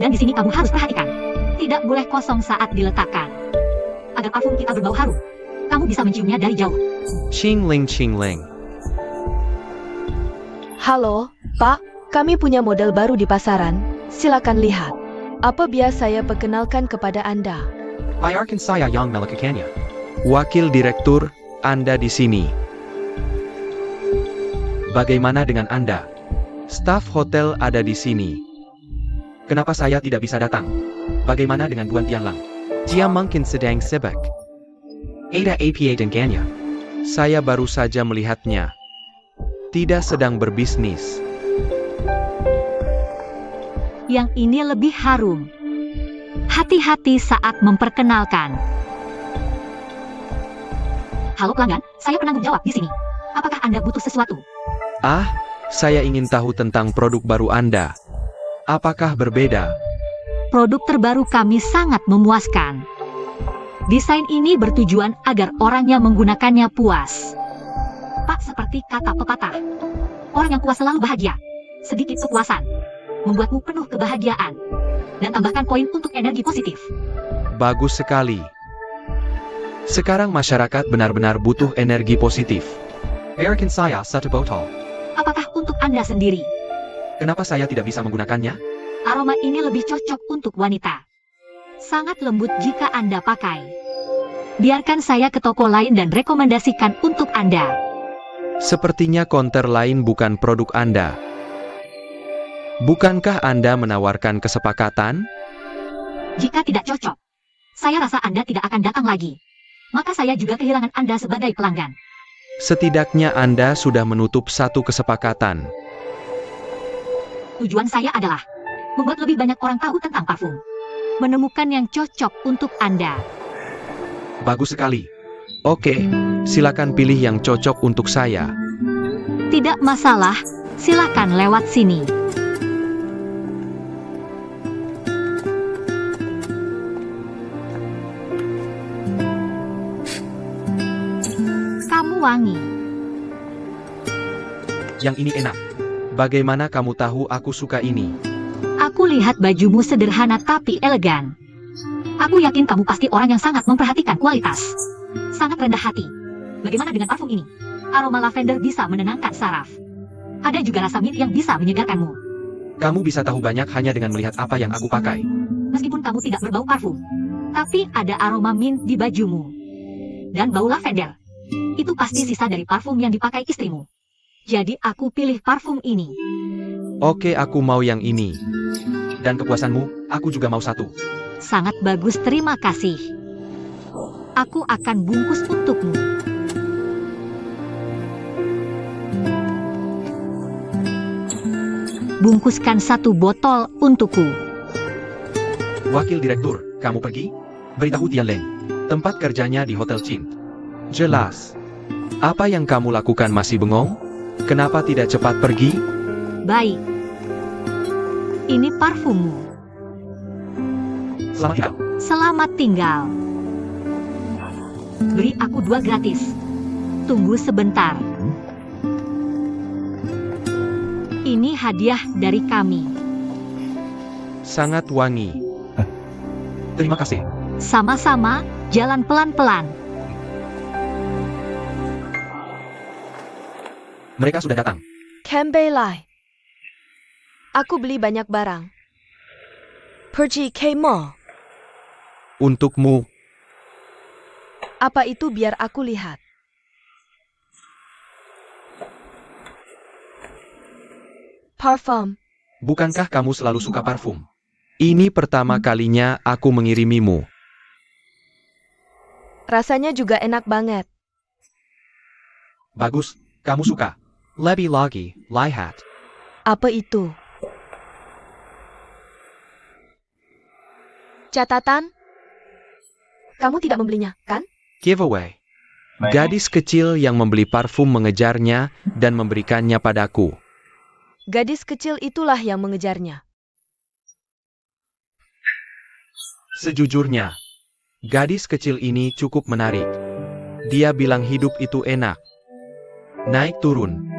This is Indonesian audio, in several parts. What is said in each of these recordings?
Dan di sini kamu harus perhatikan. Tidak boleh kosong saat diletakkan. Agar parfum kita berbau harum. Kamu bisa menciumnya dari jauh. Ching ling. Halo, Pak. Kami punya model baru di pasaran. Silakan lihat. Apa biasa saya perkenalkan kepada Anda? Ayarkan saya yang melakukannya. Wakil Direktur, Anda di sini. Bagaimana dengan Anda? Staf hotel ada di sini. Kenapa saya tidak bisa datang? Bagaimana dengan Tuan Tianlang? Dia mungkin sedang sibuk. Ada apa dengannya? Saya baru saja melihatnya. Tidak sedang berbisnis. Yang ini lebih harum. Hati-hati saat memperkenalkan. Halo pelanggan, saya penanggung jawab di sini. Apakah Anda butuh sesuatu? Ah, saya ingin tahu tentang produk baru Anda. Apakah berbeda? Produk terbaru kami sangat memuaskan. Desain ini bertujuan agar orang yang menggunakannya puas. Pak, seperti kata pepatah, orang yang puas selalu bahagia. Sedikit kepuasan membuatmu penuh kebahagiaan. Dan tambahkan poin untuk energi positif. Bagus sekali. Sekarang masyarakat benar-benar butuh energi positif. Ayarkan saya satu botol. Apakah untuk Anda sendiri? Kenapa saya tidak bisa menggunakannya? Aroma ini lebih cocok untuk wanita. Sangat lembut jika Anda pakai. Biarkan saya ke toko lain dan rekomendasikan untuk Anda. Sepertinya konter lain bukan produk Anda. Bukankah Anda menawarkan kesepakatan? Jika tidak cocok, saya rasa Anda tidak akan datang lagi. Maka saya juga kehilangan Anda sebagai pelanggan. Setidaknya Anda sudah menutup satu kesepakatan. Tujuan saya adalah membuat lebih banyak orang tahu tentang parfum. Menemukan yang cocok untuk Anda. Bagus sekali. Oke, silakan pilih yang cocok untuk saya. Tidak masalah, silakan lewat sini. Kamu wangi. Yang ini enak. Bagaimana kamu tahu aku suka ini? Aku lihat bajumu sederhana tapi elegan. Aku yakin kamu pasti orang yang sangat memperhatikan kualitas. Sangat rendah hati. Bagaimana dengan parfum ini? Aroma lavender bisa menenangkan saraf. Ada juga rasa mint yang bisa menyegarkanmu. Kamu bisa tahu banyak hanya dengan melihat apa yang aku pakai. Meskipun kamu tidak berbau parfum, tapi ada aroma mint di bajumu. Dan bau lavender. Itu pasti sisa dari parfum yang dipakai istrimu. Jadi aku pilih parfum ini. Oke, aku mau yang ini. Dan kepuasanmu, aku juga mau satu. Sangat bagus, terima kasih. Aku akan bungkus untukmu. Bungkuskan satu botol untukku. Wakil Direktur, kamu pergi? Beritahu Tianlang. Tempat kerjanya di Hotel Chin. Jelas. Apa yang kamu lakukan masih bengong? Kenapa tidak cepat pergi? Baik. Ini parfummu. Selamat tinggal. Selamat tinggal. Beri aku 2 gratis. Tunggu sebentar. Ini hadiah dari kami. Sangat wangi. Terima kasih. Sama-sama, jalan pelan-pelan. Mereka sudah datang. Kembali. Aku beli banyak barang. Pergi ke mall. Untukmu. Apa itu biar aku lihat. Parfum. Bukankah kamu selalu suka parfum? Ini pertama kalinya aku mengirimimu. Rasanya juga enak banget. Bagus, kamu suka. Lebih lagi, lihat. Apa itu? Catatan? Kamu tidak membelinya, kan? Giveaway. Gadis kecil yang membeli parfum mengejarnya dan memberikannya padaku. Gadis kecil itulah yang mengejarnya. Sejujurnya, gadis kecil ini cukup menarik. Dia bilang hidup itu enak. Naik turun.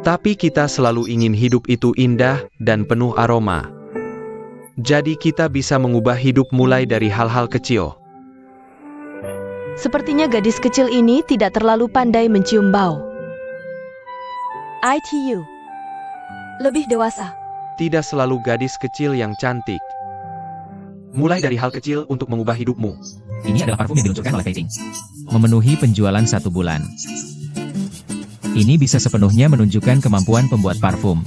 Tapi kita selalu ingin hidup itu indah dan penuh aroma. Jadi kita bisa mengubah hidup mulai dari hal-hal kecil. Sepertinya gadis kecil ini tidak terlalu pandai mencium bau. ITU. Lebih dewasa. Tidak selalu gadis kecil yang cantik. Mulai dari hal kecil untuk mengubah hidupmu. Ini adalah parfum yang diluncurkan oleh Feiting. Memenuhi penjualan 1 bulan. Ini bisa sepenuhnya menunjukkan kemampuan pembuat parfum.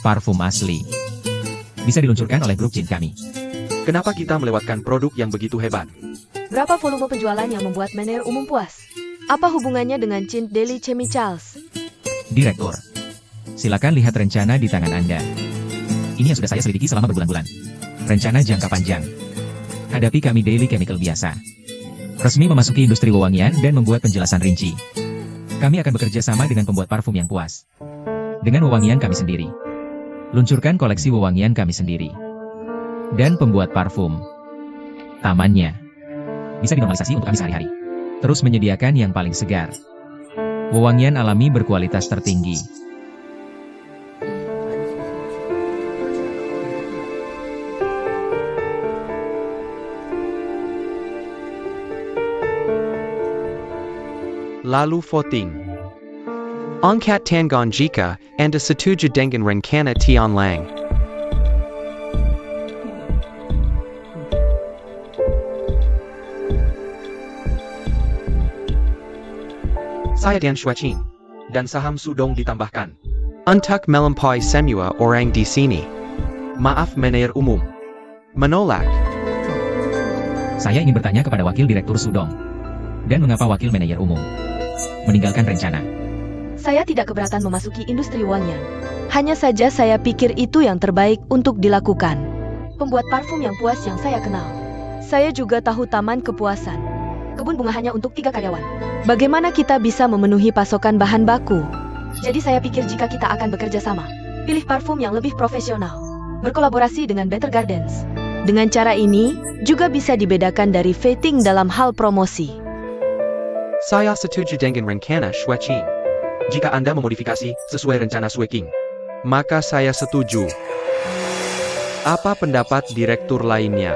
Parfum asli. Bisa diluncurkan oleh grup Jin kami. Kenapa kita melewatkan produk yang begitu hebat? Berapa volume penjualan yang membuat manajer umum puas? Apa hubungannya dengan Cint Daily Chemicals? Direktur. Silakan lihat rencana di tangan Anda. Ini yang sudah saya selidiki selama berbulan-bulan. Rencana jangka panjang. Hadapi kami Daily Chemical biasa. Resmi memasuki industri wewangian dan membuat penjelasan rinci. Kami akan bekerja sama dengan pembuat parfum yang puas. Dengan wewangian kami sendiri. Luncurkan koleksi wewangian kami sendiri. Dan pembuat parfum. Tamannya. Bisa dinormalisasi untuk kami sehari-hari. Terus menyediakan yang paling segar. Wewangian alami berkualitas tertinggi. Lalu voting. Angkat Tangan jika Anda setuju dengan rencana Tian Lang. Saya Dan Shuaqing. Dan saham Sudong ditambahkan. Untuk melampaui semua orang di sini. Maaf manajer umum. Menolak. Saya ingin bertanya kepada Wakil Direktur Sudong. Dan mengapa Wakil Manajer Umum meninggalkan rencana? Saya tidak keberatan memasuki industri wewangian. Hanya saja saya pikir itu yang terbaik untuk dilakukan. Pembuat parfum yang puas yang saya kenal. Saya juga tahu taman kepuasan. Kebun bunga hanya untuk 3 karyawan. Bagaimana kita bisa memenuhi pasokan bahan baku? Jadi saya pikir jika kita akan bekerja sama, pilih parfum yang lebih profesional. Berkolaborasi dengan Better Gardens. Dengan cara ini, juga bisa dibedakan dari Feiting dalam hal promosi. Saya setuju dengan rencana Shuaqing. Jika Anda memodifikasi sesuai rencana Shuaqing. Maka saya setuju. Apa pendapat direktur lainnya?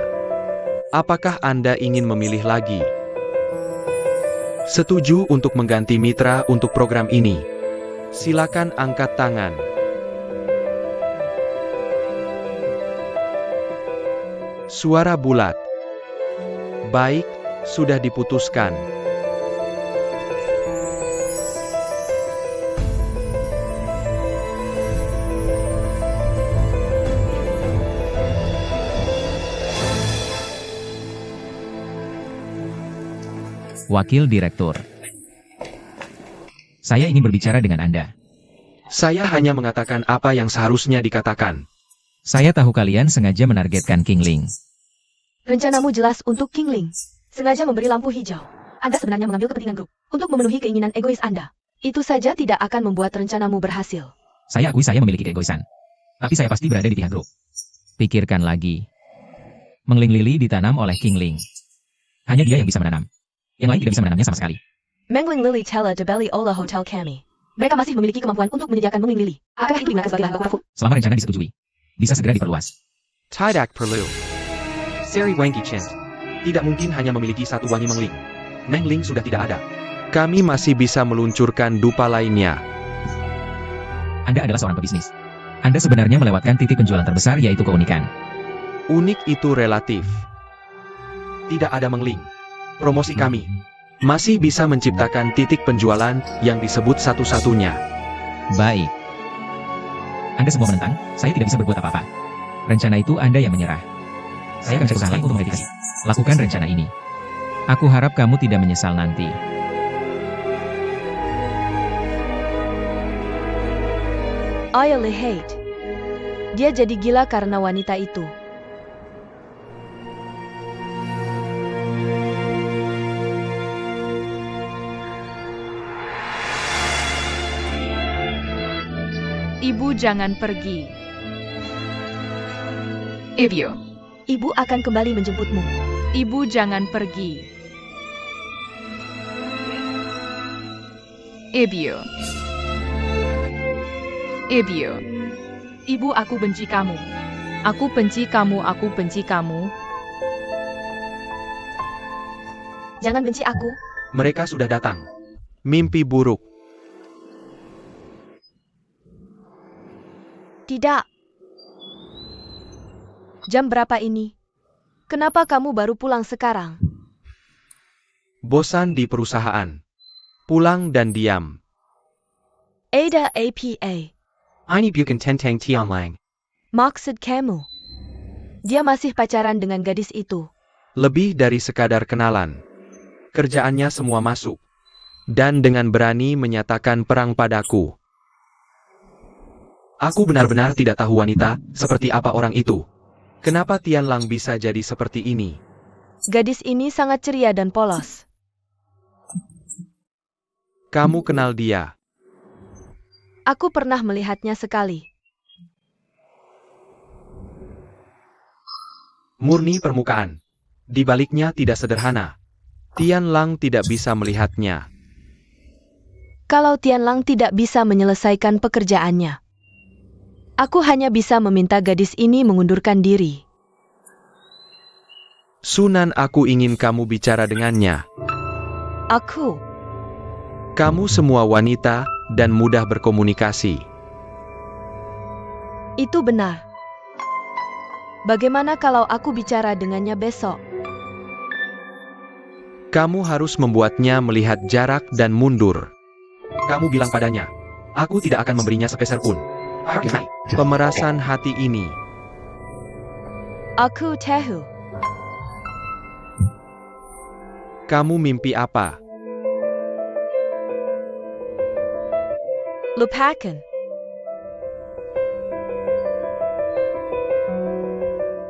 Apakah Anda ingin memilih lagi? Setuju untuk mengganti mitra untuk program ini? Silakan angkat tangan. Suara bulat. Baik, sudah diputuskan. Wakil Direktur. Saya ingin berbicara dengan Anda. Saya hanya mengatakan apa yang seharusnya dikatakan. Saya tahu kalian sengaja menargetkan King Ling. Rencanamu jelas untuk King Ling. Sengaja memberi lampu hijau. Anda sebenarnya mengambil kepentingan grup untuk memenuhi keinginan egois Anda. Itu saja tidak akan membuat rencanamu berhasil. Saya akui saya memiliki keegoisan. Tapi saya pasti berada di pihak grup. Pikirkan lagi. Mengling lili ditanam oleh King Ling. Hanya dia yang bisa menanam. Yang lain tidak bisa menanamnya sama sekali. Mengling lili telah dibeli oleh hotel kami. Mereka masih memiliki kemampuan untuk menyediakan mengling lili. Apakah itu digunakan sebagai bahan baku parfum? Selama rencana disetujui, bisa segera diperluas. Tidak perlu. Seri Wangi Cint. Tidak mungkin hanya memiliki satu wangi mengling. Mengling sudah tidak ada. Kami masih bisa meluncurkan dupa lainnya. Anda adalah seorang pebisnis. Anda sebenarnya melewatkan titik penjualan terbesar yaitu keunikan. Unik itu relatif. Tidak ada mengling. Promosi kami. Masih bisa menciptakan titik penjualan yang disebut satu-satunya. Baik. Anda semua menentang, saya tidak bisa berbuat apa-apa. Rencana itu Anda yang menyerah. Saya akan cari usaha lain untuk merevisi. Lakukan rencana ini. Aku harap kamu tidak menyesal nanti. I hate. Dia jadi gila karena wanita itu. Ibu jangan pergi. Ibyo, Ibu akan kembali menjemputmu. ibu jangan pergi. Ibyo. Ibyo. Ibu aku benci kamu. Aku benci kamu, aku benci kamu. Jangan benci aku. Mereka sudah datang. Mimpi buruk. Tidak. Jam berapa ini? Kenapa kamu baru pulang sekarang? Bosan di perusahaan. Pulang dan diam. Ada APA. Ini bukan tentang Tianlang. Maksud kamu? Dia masih pacaran dengan gadis itu. Lebih dari sekadar kenalan. Kerjaannya semua masuk. Dan dengan berani menyatakan perang padaku. Aku benar-benar tidak tahu wanita, seperti apa orang itu. Kenapa Tianlang bisa jadi seperti ini? Gadis ini sangat ceria dan polos. Kamu kenal dia. Aku pernah melihatnya sekali. Murni permukaan. Di baliknya tidak sederhana. Tianlang tidak bisa melihatnya. Kalau Tianlang tidak bisa menyelesaikan pekerjaannya, aku hanya bisa meminta gadis ini mengundurkan diri. Sunan, aku ingin kamu bicara dengannya. Kamu semua wanita dan mudah berkomunikasi. Itu benar. Bagaimana kalau aku bicara dengannya besok? Kamu harus membuatnya melihat jarak dan mundur. Kamu bilang padanya, aku tidak akan memberinya sepeser pun. Pemerasan hati ini. Aku tahu. Kamu mimpi apa? Lupakan.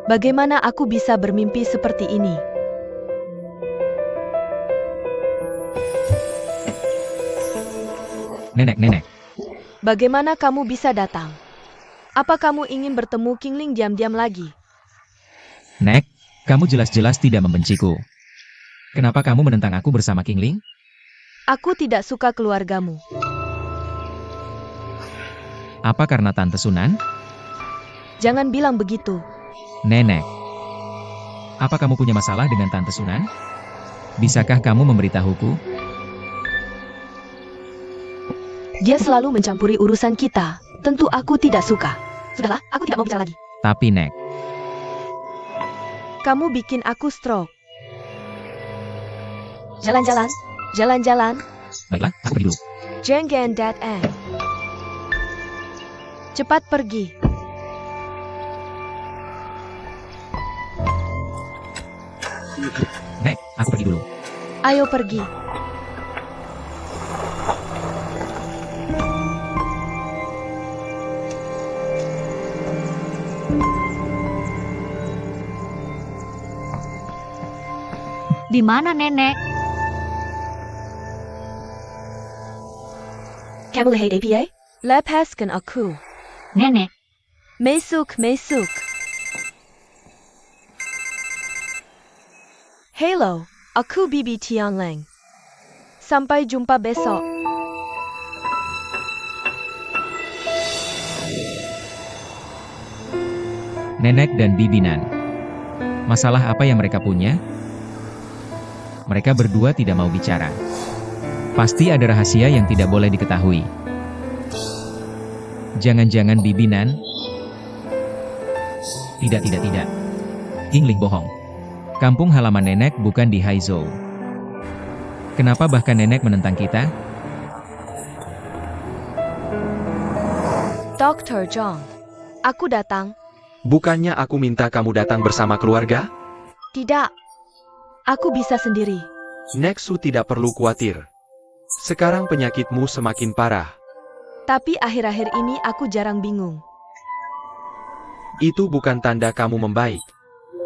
Bagaimana aku bisa bermimpi seperti ini? Nenek. Bagaimana kamu bisa datang? Apa kamu ingin bertemu Qingling diam-diam lagi? Nek, kamu jelas-jelas tidak membenciku. Kenapa kamu menentang aku bersama Qingling? Aku tidak suka keluargamu. Apa karena Tante Sunan? Jangan bilang begitu. Nenek. Apa kamu punya masalah dengan Tante Sunan? Bisakah kamu memberitahuku? Dia selalu mencampuri urusan kita. Tentu aku tidak suka. Sudahlah, aku tidak mau bicara lagi. Tapi Nek, Kamu bikin aku stroke. Jalan-jalan. baiklah, aku pergi dulu. Jangan datang. Cepat pergi. Nek, aku pergi dulu. Ayo pergi. Di mana nenek? Kamu lihat APA? Lepaskan aku. Nenek, Masuk. Hello, aku Bibi Tianlang. Sampai jumpa besok. Nenek dan Bibinan. Masalah apa yang mereka punya? Mereka berdua tidak mau bicara. Pasti ada rahasia yang tidak boleh diketahui. Jangan-jangan Bibinan? Tidak. Qingling bohong. Kampung halaman nenek bukan di Haizhou. Kenapa bahkan nenek menentang kita? Dr. Zhang, aku datang. Bukannya aku minta kamu datang bersama keluarga? Tidak. Aku bisa sendiri. Nexu tidak perlu khawatir. Sekarang penyakitmu semakin parah. Tapi akhir-akhir ini aku jarang bingung. Itu bukan tanda kamu membaik.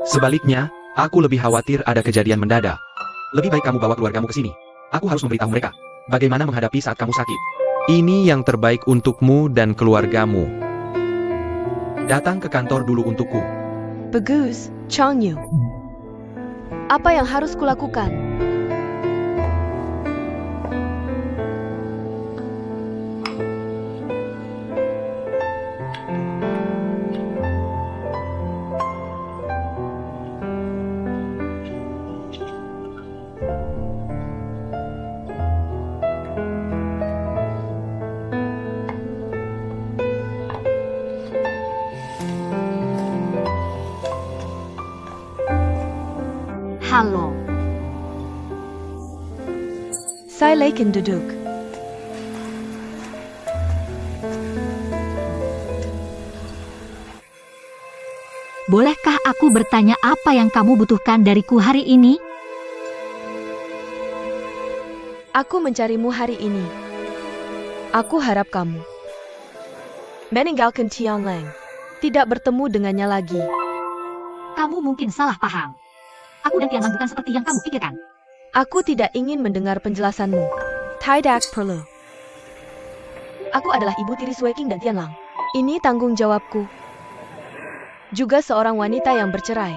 Sebaliknya, aku lebih khawatir ada kejadian mendadak. Lebih baik kamu bawa keluargamu ke sini. Aku harus memberitahu mereka bagaimana menghadapi saat kamu sakit. Ini yang terbaik untukmu dan keluargamu. Datang ke kantor dulu untukku. Bagus, Chang Yu. Apa yang harus kulakukan? Halo, Silakan duduk. bolehkah aku bertanya apa yang kamu butuhkan dariku hari ini? Aku mencarimu hari ini. Aku harap kamu meninggalkan Tianlang. Tidak bertemu dengannya lagi. Kamu mungkin salah paham. Aku dan Tianlang bukan seperti yang kamu pikirkan. Aku tidak ingin mendengar penjelasanmu. Tidak perlu. Aku adalah ibu tiri Sueking dan Tianlang. Ini tanggung jawabku. Juga seorang wanita yang bercerai.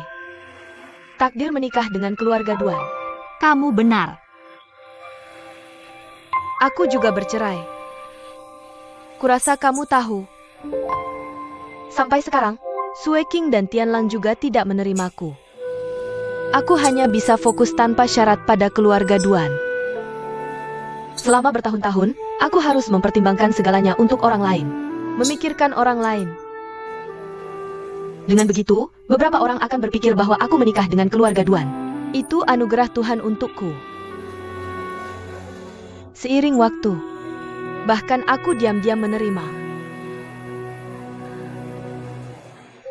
Takdir menikah dengan keluarga Duan. Kamu benar. Aku juga bercerai. Kurasa kamu tahu. Sampai sekarang, Sueking dan Tianlang juga tidak menerimaku. Aku hanya bisa fokus tanpa syarat pada keluarga Duan. Selama bertahun-tahun, aku harus mempertimbangkan segalanya untuk orang lain. Memikirkan orang lain. Dengan begitu, beberapa orang akan berpikir bahwa aku menikah dengan keluarga Duan. Itu anugerah Tuhan untukku. Seiring waktu, bahkan aku diam-diam menerima.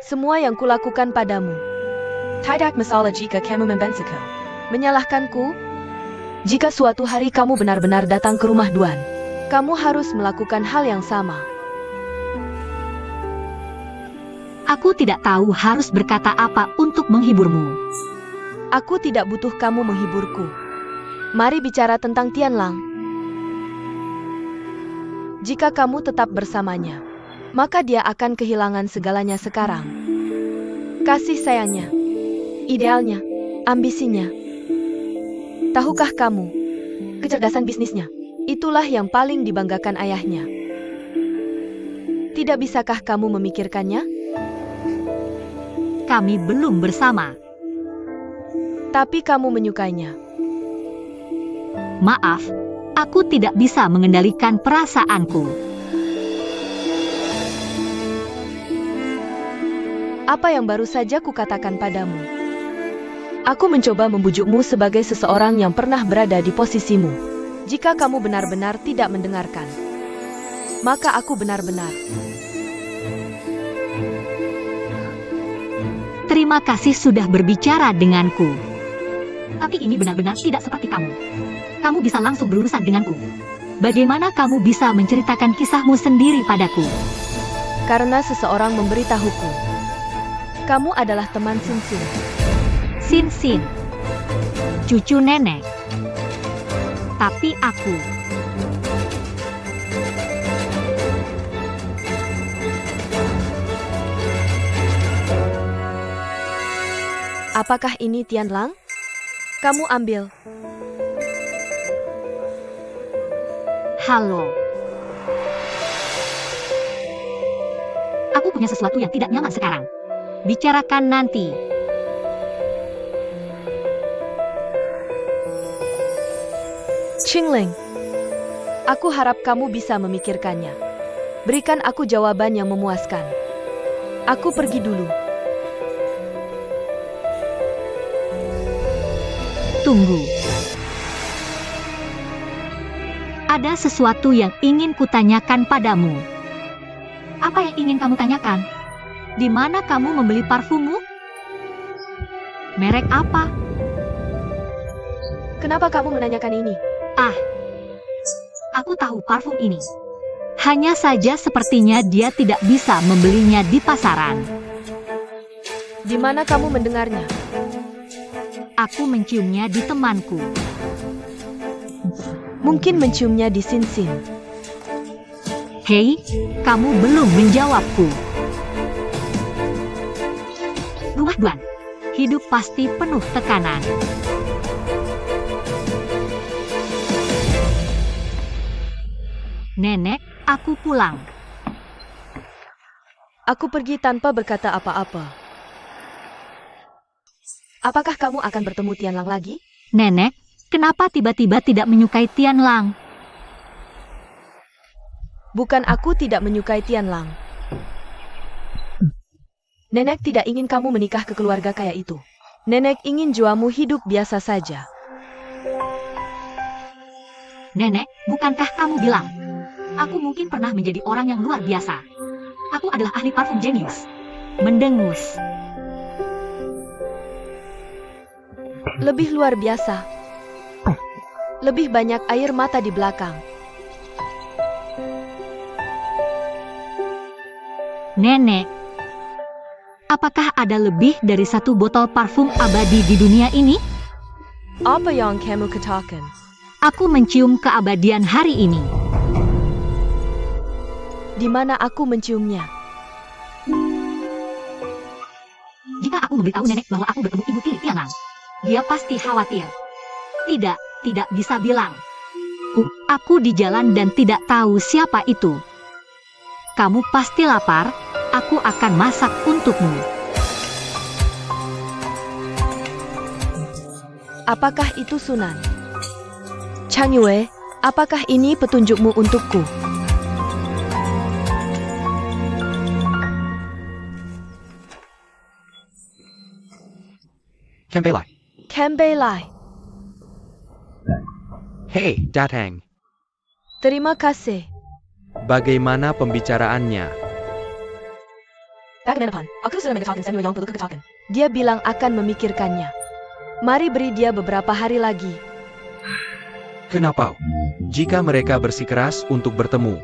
Semua yang kulakukan padamu. Tidak masalah jika kamu membensiku. Menyalahkanku? Jika suatu hari kamu benar-benar datang ke rumah Duan, kamu harus melakukan hal yang sama. Aku tidak tahu harus berkata apa untuk menghiburmu. Aku tidak butuh kamu menghiburku. Mari bicara tentang Tianlang. Jika kamu tetap bersamanya, maka dia akan kehilangan segalanya sekarang. Kasih sayangnya, idealnya, ambisinya. Tahukah kamu, kecerdasan bisnisnya, itulah yang paling dibanggakan ayahnya. Tidak bisakah kamu memikirkannya? Kami belum bersama. Tapi kamu menyukainya. Maaf, aku tidak bisa mengendalikan perasaanku. Apa yang baru saja kukatakan padamu? Aku mencoba membujukmu sebagai seseorang yang pernah berada di posisimu. Jika kamu benar-benar tidak mendengarkan, maka aku benar-benar. Terima kasih sudah berbicara denganku. Tapi ini benar-benar tidak seperti kamu. Kamu bisa langsung berurusan denganku. Bagaimana kamu bisa menceritakan kisahmu sendiri padaku? Karena seseorang memberitahuku. Kamu adalah teman Sin-Sin. Sin-Sin, cucu nenek. Tapi aku apakah ini Tianlang? Kamu ambil. halo. Aku punya sesuatu yang tidak nyaman sekarang. Bicarakan nanti. Qingling, aku harap kamu bisa memikirkannya. Berikan aku jawaban yang memuaskan. Aku pergi dulu. Tunggu. Ada sesuatu yang ingin kutanyakan padamu. Apa yang ingin kamu tanyakan? Di mana kamu membeli parfummu? Merek apa? Kenapa kamu menanyakan ini? Aku tahu parfum ini. Hanya saja sepertinya dia tidak bisa membelinya di pasaran. Di mana kamu mendengarnya? Aku menciumnya di temanku. Mungkin menciumnya di Sin-Sin. Hei, kamu belum menjawabku. Rumah Duan. Hidup pasti penuh tekanan. Nenek, aku pulang. Aku pergi tanpa berkata apa-apa. Apakah kamu akan bertemu Tianlang lagi? Nenek, kenapa tiba-tiba tidak menyukai Tianlang? Bukan aku tidak menyukai Tianlang. Nenek tidak ingin kamu menikah ke keluarga kaya itu. Nenek ingin Juamu hidup biasa saja. Nenek, bukankah kamu bilang, aku mungkin pernah menjadi orang yang luar biasa. Aku adalah ahli parfum jenius. Mendengus. Lebih luar biasa. Lebih banyak air mata di belakang. Nenek, apakah ada lebih dari satu botol parfum abadi di dunia ini? Apa yang kamu katakan? Aku mencium keabadian hari ini. Di mana aku menciumnya? Jika aku memberitahu nenek bahwa aku bertemu Ibu Tiri Tianlang, dia pasti khawatir. Tidak bisa bilang. Aku di jalan dan tidak tahu siapa itu. Kamu pasti lapar, aku akan masak untukmu. Apakah itu Sunan? Chang Yue, apakah ini petunjukmu untukku? Kembali. Kembali. Hei, datang. Terima kasih. Bagaimana pembicaraannya? Dia bilang akan memikirkannya. Mari beri dia beberapa hari lagi. Kenapa? Jika mereka bersikeras untuk bertemu,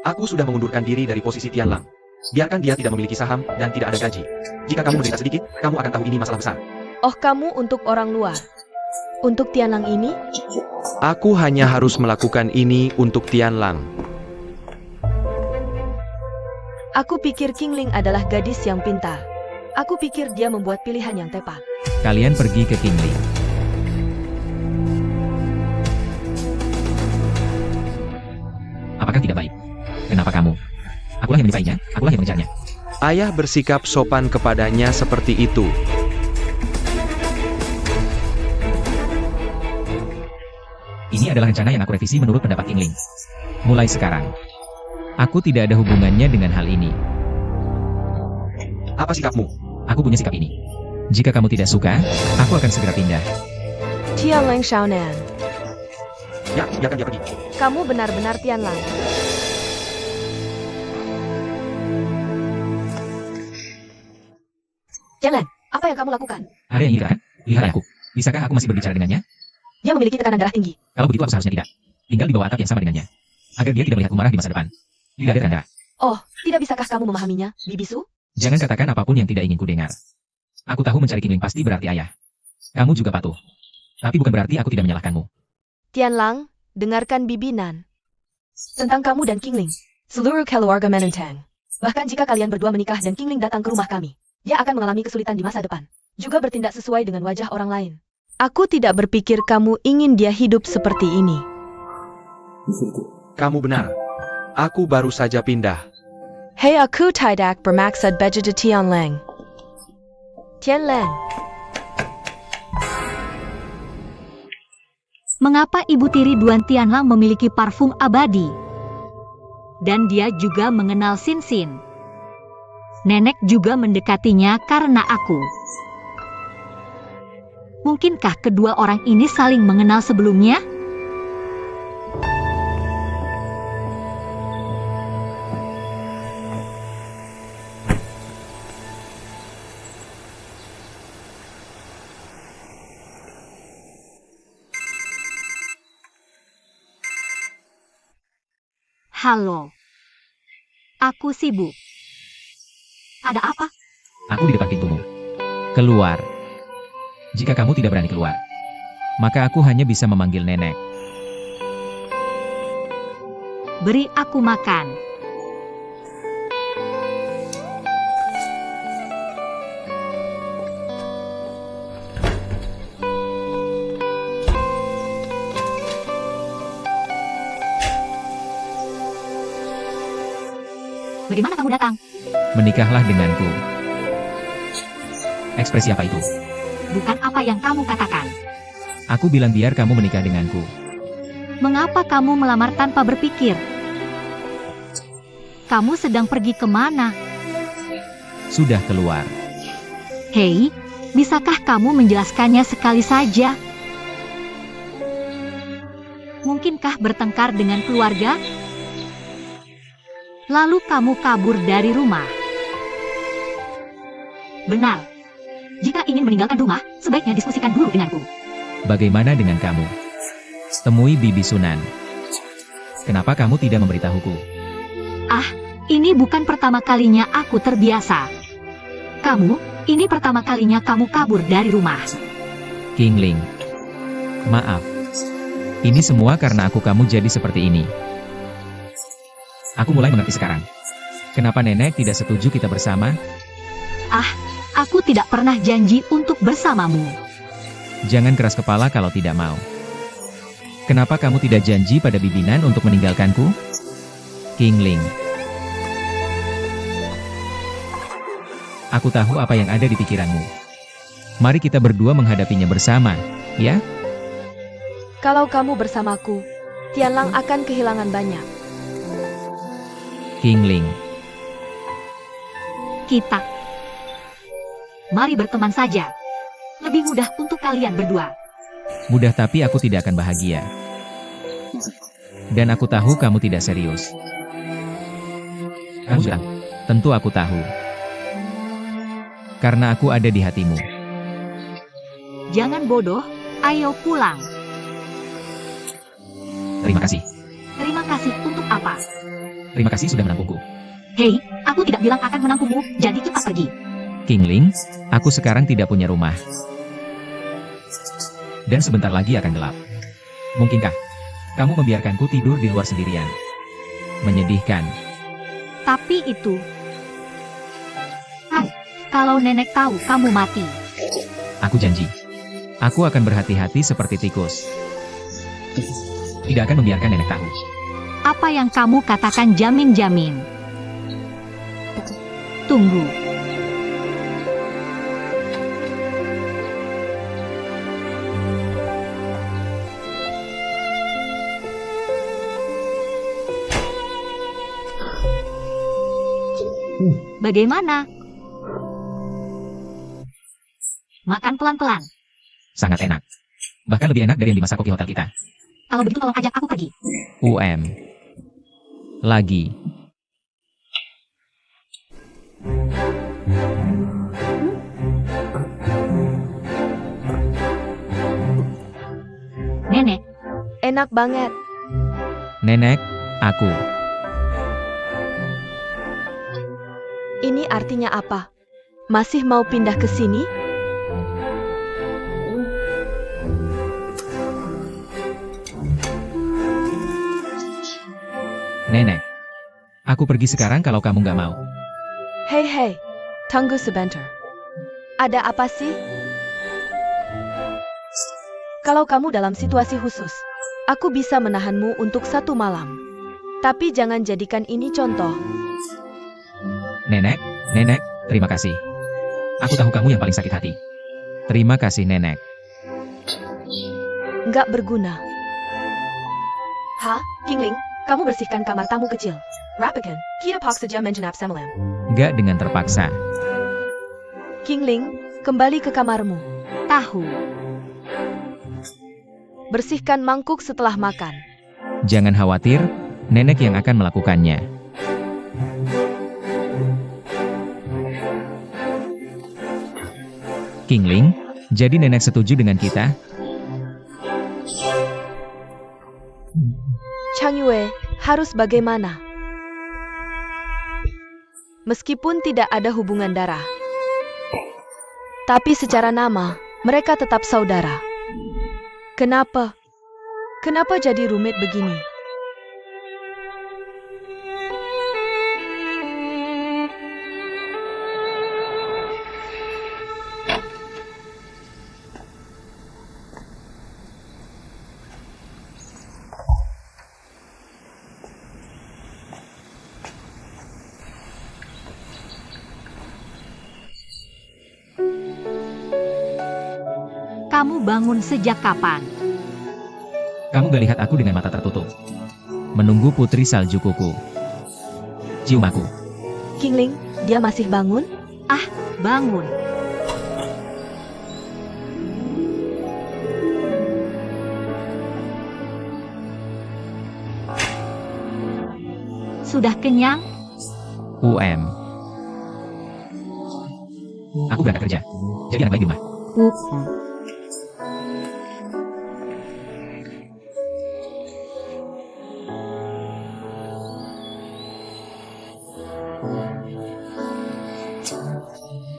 aku sudah mengundurkan diri dari posisi Tianlang. Biarkan dia tidak memiliki saham dan tidak ada gaji. Jika kamu menderita sedikit, kamu akan tahu ini masalah besar. Oh, kamu untuk orang luar. Untuk Tianlang ini? Aku hanya harus melakukan ini untuk Tianlang. Aku pikir Qingling adalah gadis yang pintar. Aku pikir dia membuat pilihan yang tepat. Kalian pergi ke Qingling. Apakah tidak baik? Kenapa kamu? Akulah yang menikahinya, akulah yang mengejarnya. Ayah bersikap sopan kepadanya seperti itu. Ini adalah rencana yang aku revisi menurut pendapat Qingling. Mulai sekarang, aku tidak ada hubungannya dengan hal ini. Apa sikapmu? Aku punya sikap ini. Jika kamu tidak suka, aku akan segera pindah. Tianlang Xiaonan, Ya, biarkan dia pergi. kamu benar-benar Tianlang. Jangan, apa yang kamu lakukan? Ada yang ingin kan? Lihat aku. Bisakah aku masih berbicara dengannya? Dia memiliki tekanan darah tinggi. Kalau begitu aku seharusnya tidak. Tinggal di bawah atap yang sama dengannya. Agar dia tidak melihatku marah di masa depan. Tidak ada tanda. Oh, tidak bisakah kamu memahaminya, Bibisu? Jangan katakan apapun yang tidak ingin ku dengar. Aku tahu mencari Qingling pasti berarti ayah. Kamu juga patuh. Tapi bukan berarti aku tidak menyalahkanmu. Tianlang, dengarkan bibinan. Tentang kamu dan Qingling. Seluruh keluarga menentang. Bahkan jika kalian berdua menikah dan Qingling datang ke rumah kami, dia akan mengalami kesulitan di masa depan. Juga bertindak sesuai dengan wajah orang lain. Aku tidak berpikir kamu ingin dia hidup seperti ini. Kamu benar. Aku baru saja pindah. Hei, aku tidak bermaksud begitu Tianlang. Tianlang, Mengapa Ibu Tiri Duan Tianlang memiliki parfum abadi? Dan dia juga mengenal Sin Sin. Nenek juga mendekatinya karena aku. Mungkinkah kedua orang ini saling mengenal sebelumnya? Halo. Aku sibuk. Ada apa? Aku di depan pintumu. Keluar. Jika kamu tidak berani keluar, maka aku hanya bisa memanggil nenek. Beri aku makan. Bagaimana kamu datang? Menikahlah denganku. Ekspresi apa itu? Bukan apa yang kamu katakan. Aku bilang biar kamu menikah denganku. Mengapa kamu melamar tanpa berpikir? Kamu sedang pergi kemana? Sudah keluar. Hei, Bisakah kamu menjelaskannya sekali saja? Mungkinkah bertengkar dengan keluarga? Lalu kamu kabur dari rumah. Benar. Jika ingin meninggalkan rumah, sebaiknya diskusikan dulu denganku. Bagaimana dengan kamu? Temui Bibi Sunan. Kenapa kamu tidak memberitahuku? Ini bukan pertama kalinya aku terbiasa. Ini pertama kalinya kamu kabur dari rumah. Kingling. Maaf. Ini semua karena kamu jadi seperti ini. Aku mulai mengerti sekarang. Kenapa nenek tidak setuju kita bersama? Aku tidak pernah janji untuk bersamamu. Jangan keras kepala kalau tidak mau. Kenapa kamu tidak janji pada Bibinan untuk meninggalkanku? Kingling. Aku tahu apa yang ada di pikiranmu. Mari kita berdua menghadapinya bersama, ya? Kalau kamu bersamaku, Tianlang akan kehilangan banyak. Kingling. Mari berteman saja. Lebih mudah untuk kalian berdua. Mudah tapi aku tidak akan bahagia. Dan aku tahu kamu tidak serius. Kamu bilang, tentu aku tahu. Karena aku ada di hatimu. Jangan bodoh, ayo pulang. Terima kasih. Terima kasih untuk apa? Terima kasih sudah menampungku. Hei, aku tidak bilang akan menampungmu, jadi cepat pergi. Kingling, aku sekarang tidak punya rumah. Dan sebentar lagi akan gelap. Mungkinkah kamu membiarkanku tidur di luar sendirian? Menyedihkan. Tapi itu... Kalau nenek tahu kamu mati. Aku janji. Aku akan berhati-hati seperti tikus. Tidak akan membiarkan nenek tahu. Apa yang kamu katakan jamin-jamin. Tunggu. Bagaimana? Makan pelan-pelan. Sangat enak. Bahkan lebih enak dari yang dimasak koki hotel kita. Kalau begitu tolong ajak aku pergi. Lagi. Nenek, Enak banget. Nenek, aku. Ini artinya apa? Masih mau pindah ke sini? Nenek. Aku pergi sekarang kalau kamu nggak mau. Hei, tunggu sebentar. Ada apa sih? Kalau kamu dalam situasi khusus, aku bisa menahanmu untuk 1 malam. Tapi jangan jadikan ini contoh. Nenek, terima kasih. Aku tahu kamu yang paling sakit hati. Terima kasih, Nenek. Nggak berguna. Kingling, kamu bersihkan kamar tamu kecil. Rapikan, kita paksa jam menjenap semalam. Nggak dengan terpaksa. Kingling, kembali ke kamarmu. tahu. Bersihkan mangkuk setelah makan. Jangan khawatir, nenek yang akan melakukannya. Kingling, jadi nenek setuju dengan kita? Chang Yue, harus bagaimana? Meskipun tidak ada hubungan darah, tapi secara nama, mereka tetap saudara. Kenapa? Kenapa jadi rumit begini? Kamu bangun sejak kapan? Kamu gak lihat aku dengan mata tertutup. Menunggu putri salju kuku. Cium aku. Kingling, dia masih bangun? Bangun. sudah kenyang? Aku berangkat kerja. Jadi anak baik di rumah.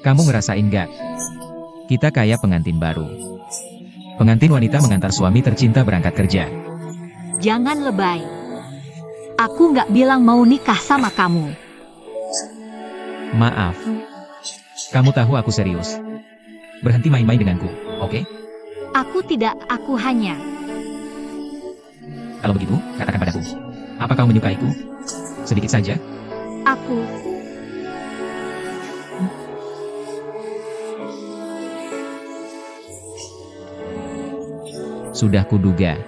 Kamu ngerasain gak? Kita kayak pengantin baru. Pengantin wanita mengantar suami tercinta berangkat kerja. Jangan lebay. Aku nggak bilang mau nikah sama kamu. Maaf. Kamu tahu aku serius. Berhenti main-main denganku, oke? Aku hanya. Kalau begitu, katakan padaku. Apa kau menyukaiku? Sedikit saja. Aku. Sudah kuduga.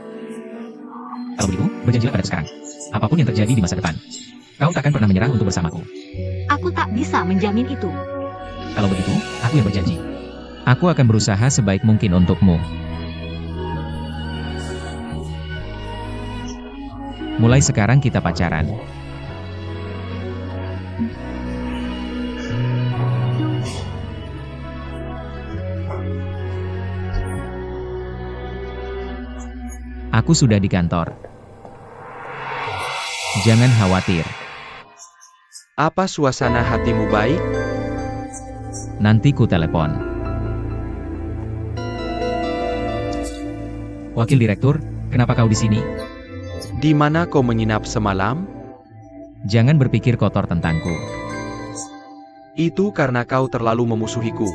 Kalau begitu, berjanjilah padaku sekarang. Apapun yang terjadi di masa depan, kau takkan pernah menyerah untuk bersamaku. Aku tak bisa menjamin itu. Kalau begitu, aku yang berjanji. Aku akan berusaha sebaik mungkin untukmu. Mulai sekarang kita pacaran. Aku sudah di kantor. Jangan khawatir. Apa suasana hatimu baik? Nanti ku telepon. Wakil Direktur, kenapa kau di sini? Di mana kau menginap semalam? Jangan berpikir kotor tentangku. Itu karena kau terlalu memusuhiku.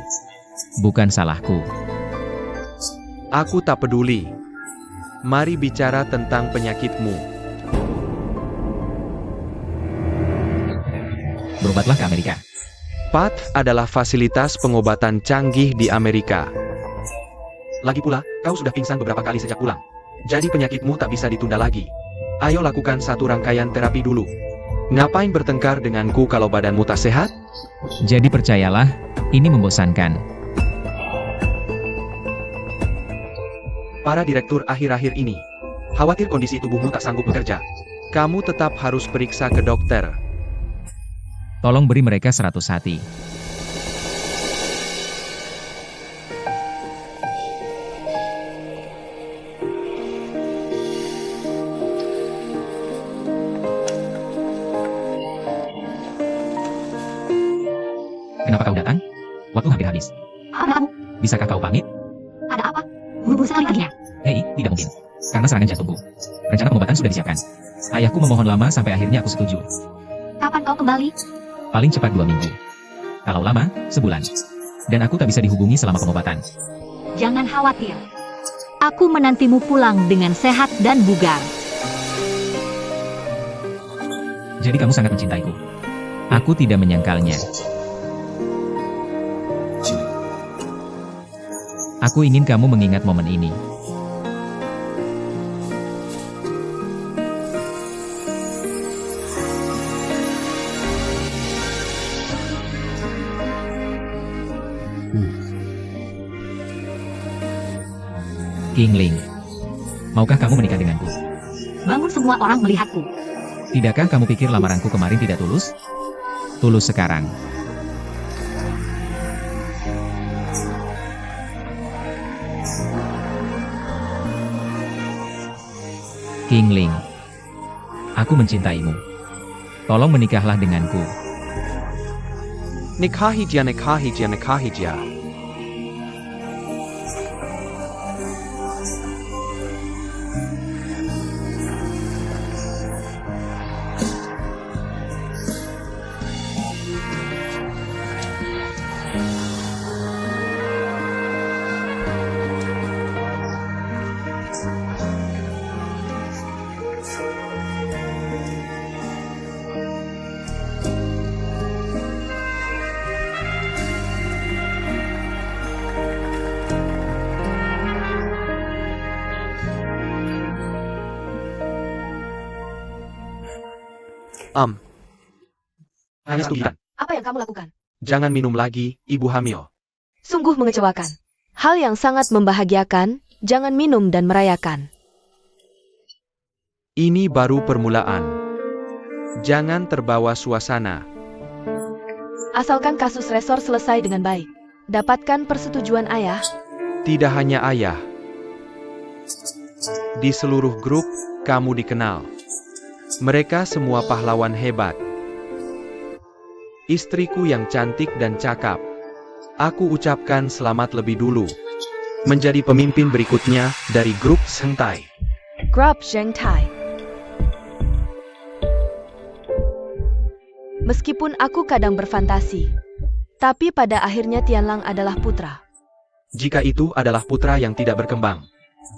Bukan salahku. Aku tak peduli. Mari bicara tentang penyakitmu. Berobatlah ke Amerika. PATH adalah fasilitas pengobatan canggih di Amerika. Lagi pula, kau sudah pingsan beberapa kali sejak pulang. Jadi penyakitmu tak bisa ditunda lagi. Ayo lakukan satu rangkaian terapi dulu. Ngapain bertengkar denganku kalau badanmu tak sehat? Jadi percayalah, ini membosankan. Para direktur akhir-akhir ini khawatir kondisi tubuhmu tak sanggup bekerja. Kamu tetap harus periksa ke dokter. Tolong beri mereka 100 hati. Kenapa kau datang? Waktu hampir habis. Kamu, Bisakah kau pamit? ada apa? Buru-buru sekali perginya. Hei, tidak mungkin. Karena serangan jantungku. Rencana pengobatan sudah disiapkan. Ayahku memohon lama sampai akhirnya aku setuju. Kapan kau kembali? Paling cepat 2 minggu. Kalau lama, sebulan. Dan aku tak bisa dihubungi selama pengobatan. Jangan khawatir. Aku menantimu pulang dengan sehat dan bugar. Jadi kamu sangat mencintaiku. Aku tidak menyangkalnya. Aku ingin kamu mengingat momen ini. Kingling, maukah kamu menikah denganku? Bangun semua orang melihatku. Tidakkah kamu pikir lamaranku kemarin tidak tulus? Tulus sekarang. Kingling, aku mencintaimu. Tolong menikahlah denganku. Nikahi dia. Hanya studian. Apa yang kamu lakukan? Jangan minum lagi, ibu hamil. Sungguh mengecewakan. Hal yang sangat membahagiakan, jangan minum dan merayakan. Ini baru permulaan. Jangan terbawa suasana. Asalkan kasus resor selesai dengan baik. Dapatkan persetujuan ayah. Tidak hanya ayah. Di seluruh grup, kamu dikenal. Mereka semua pahlawan hebat. Istriku yang cantik dan cakap. Aku ucapkan selamat lebih dulu. Menjadi pemimpin berikutnya dari grup Zhengtai. Grup Zhengtai. Meskipun aku kadang berfantasi, tapi pada akhirnya Tianlang adalah putra. Jika itu adalah putra yang tidak berkembang,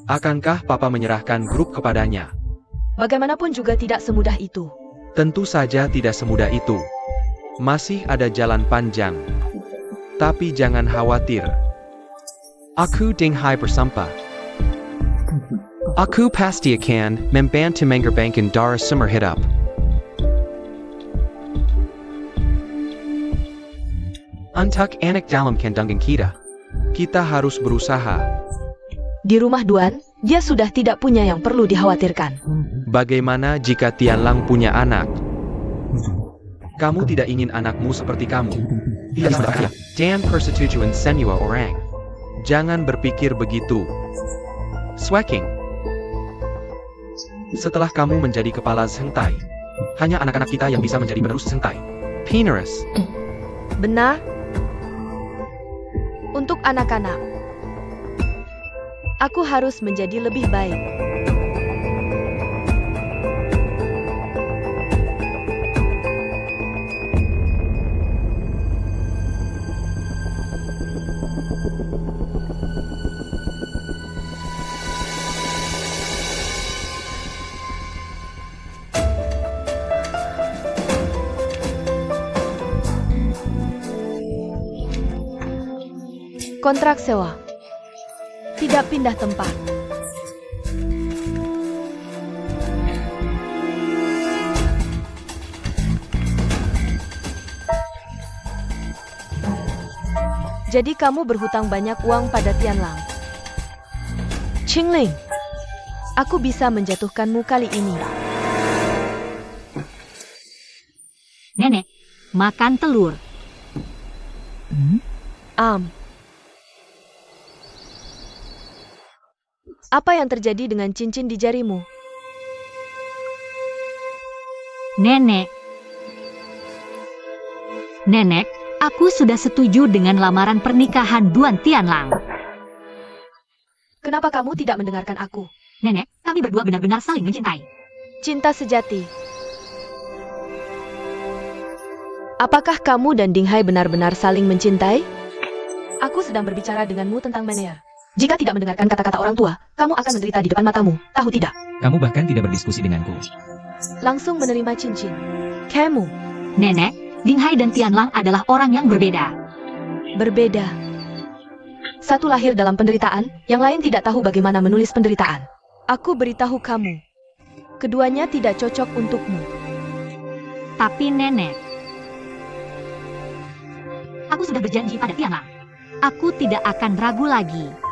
akankah papa menyerahkan grup kepadanya? Bagaimanapun juga tidak semudah itu. Tentu saja tidak semudah itu. Masih ada jalan panjang. Tapi jangan khawatir. Aku Dinghai bersumpah. Aku pasti akan membantu mengembangkan darah sumber hidup. Untuk anak dalam kandungan kita. Kita harus berusaha. Di rumah Duan, dia sudah tidak punya yang perlu dikhawatirkan. Bagaimana jika Tianlang punya anak? Kamu tidak ingin anakmu seperti kamu. Tidak sebenarnya. Dan persetujuan semua orang. Jangan berpikir begitu. Swaking. Setelah kamu menjadi kepala Zhengtai, hanya anak-anak kita yang bisa menjadi penerus Zhengtai. Penerus. Benar? Untuk anak-anak, aku harus menjadi lebih baik. Kontrak sewa. Tidak pindah tempat. Jadi kamu berhutang banyak uang pada Tianlang. Qingling, aku bisa menjatuhkanmu kali ini. Nenek, makan telur. Apa yang terjadi dengan cincin di jarimu? Nenek. Nenek, aku sudah setuju dengan lamaran pernikahan Duan Tianlang. Kenapa kamu tidak mendengarkan aku? Nenek, kami berdua benar-benar saling mencintai. Cinta sejati. Apakah kamu dan Dinghai benar-benar saling mencintai? Aku sedang berbicara denganmu tentang Maneer. Jika tidak mendengarkan kata-kata orang tua, kamu akan menderita di depan matamu, tahu tidak? Kamu bahkan tidak berdiskusi denganku. Langsung menerima cincin. Kamu. Nenek, Dinghai dan Tianlang adalah orang yang berbeda. Berbeda. Satu lahir dalam penderitaan, yang lain tidak tahu bagaimana menulis penderitaan. Aku beritahu kamu. Keduanya tidak cocok untukmu. Tapi Nenek, aku sudah berjanji pada Tianlang. Aku tidak akan ragu lagi.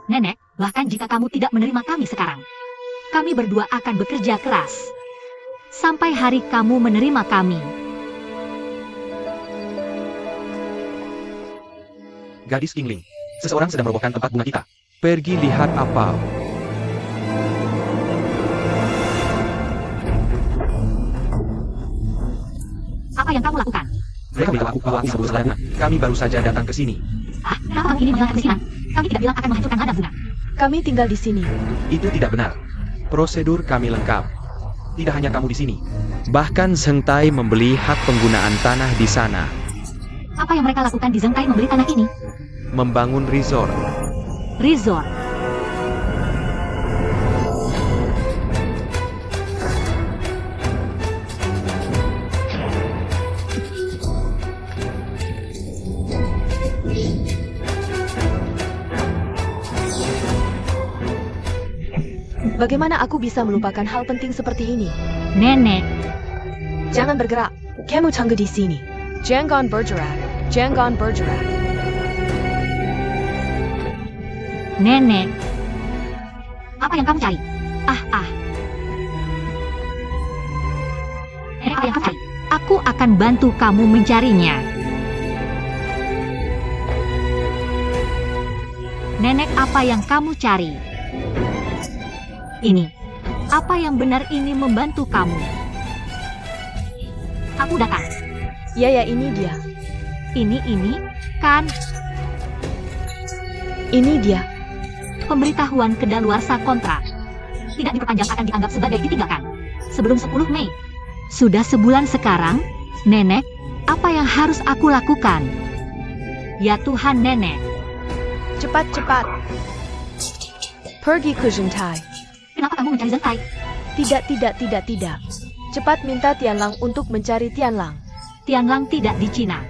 Nenek, bahkan jika kamu tidak menerima kami sekarang, kami berdua akan bekerja keras. Sampai hari kamu menerima kami. Gadis Qingling, seseorang sedang merobohkan tempat bunga kita. Pergi lihat apa. Apa yang kamu lakukan? Mereka beritahu aku bahwa aku sebut selanjutnya. Kami baru saja datang ke sini. Kenapa kami ini bilang kemungkinan? Kami tidak bilang akan menghancurkan ladang bunga. Kami tinggal di sini. Itu tidak benar. Prosedur kami lengkap. Tidak hanya kamu di sini. Bahkan Zhengtai membeli hak penggunaan tanah di sana. Apa yang mereka lakukan di Zhengtai membeli tanah ini? Membangun resort. Resort. Bagaimana aku bisa melupakan hal penting seperti ini? Nenek, Jangan bergerak. Kamu tunggu di sini. Jangan bergerak. Jangan bergerak. Nenek. Apa yang kamu cari? apa yang kau cari? Aku akan bantu kamu mencarinya. Nenek, apa yang kamu cari? Ini. Apa yang benar ini membantu kamu? Aku datang. Ya, ini dia. Ini, kan? Ini dia. Pemberitahuan kedaluarsa kontrak. Tidak diperpanjang akan dianggap sebagai ditinggalkan. Sebelum 10 Mei. Sudah sebulan sekarang, Nenek, apa yang harus aku lakukan? Ya Tuhan, Nenek. Cepat. Pergi ke Zhentai. Kenapa kamu mencari Zentai? Tidak. Cepat minta Tianlang untuk mencari Tianlang. Tianlang tidak di Cina.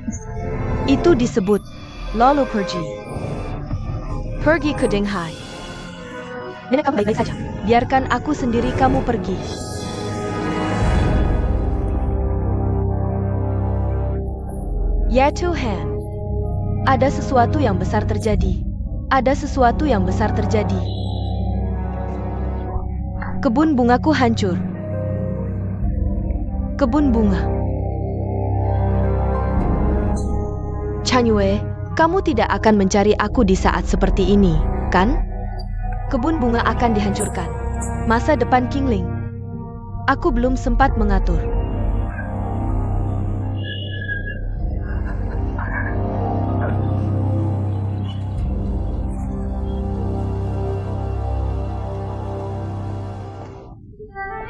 Itu disebut lalu pergi. Pergi ke Denghai. Nenek, kamu baik-baik saja. Biarkan aku sendiri, kamu pergi. Ya Tuhan. Ada sesuatu yang besar terjadi. Kebun bungaku hancur. Kebun bunga. Chang Yue, kamu tidak akan mencari aku di saat seperti ini, kan? Kebun bunga akan dihancurkan. Masa depan Qingling. Aku belum sempat mengatur.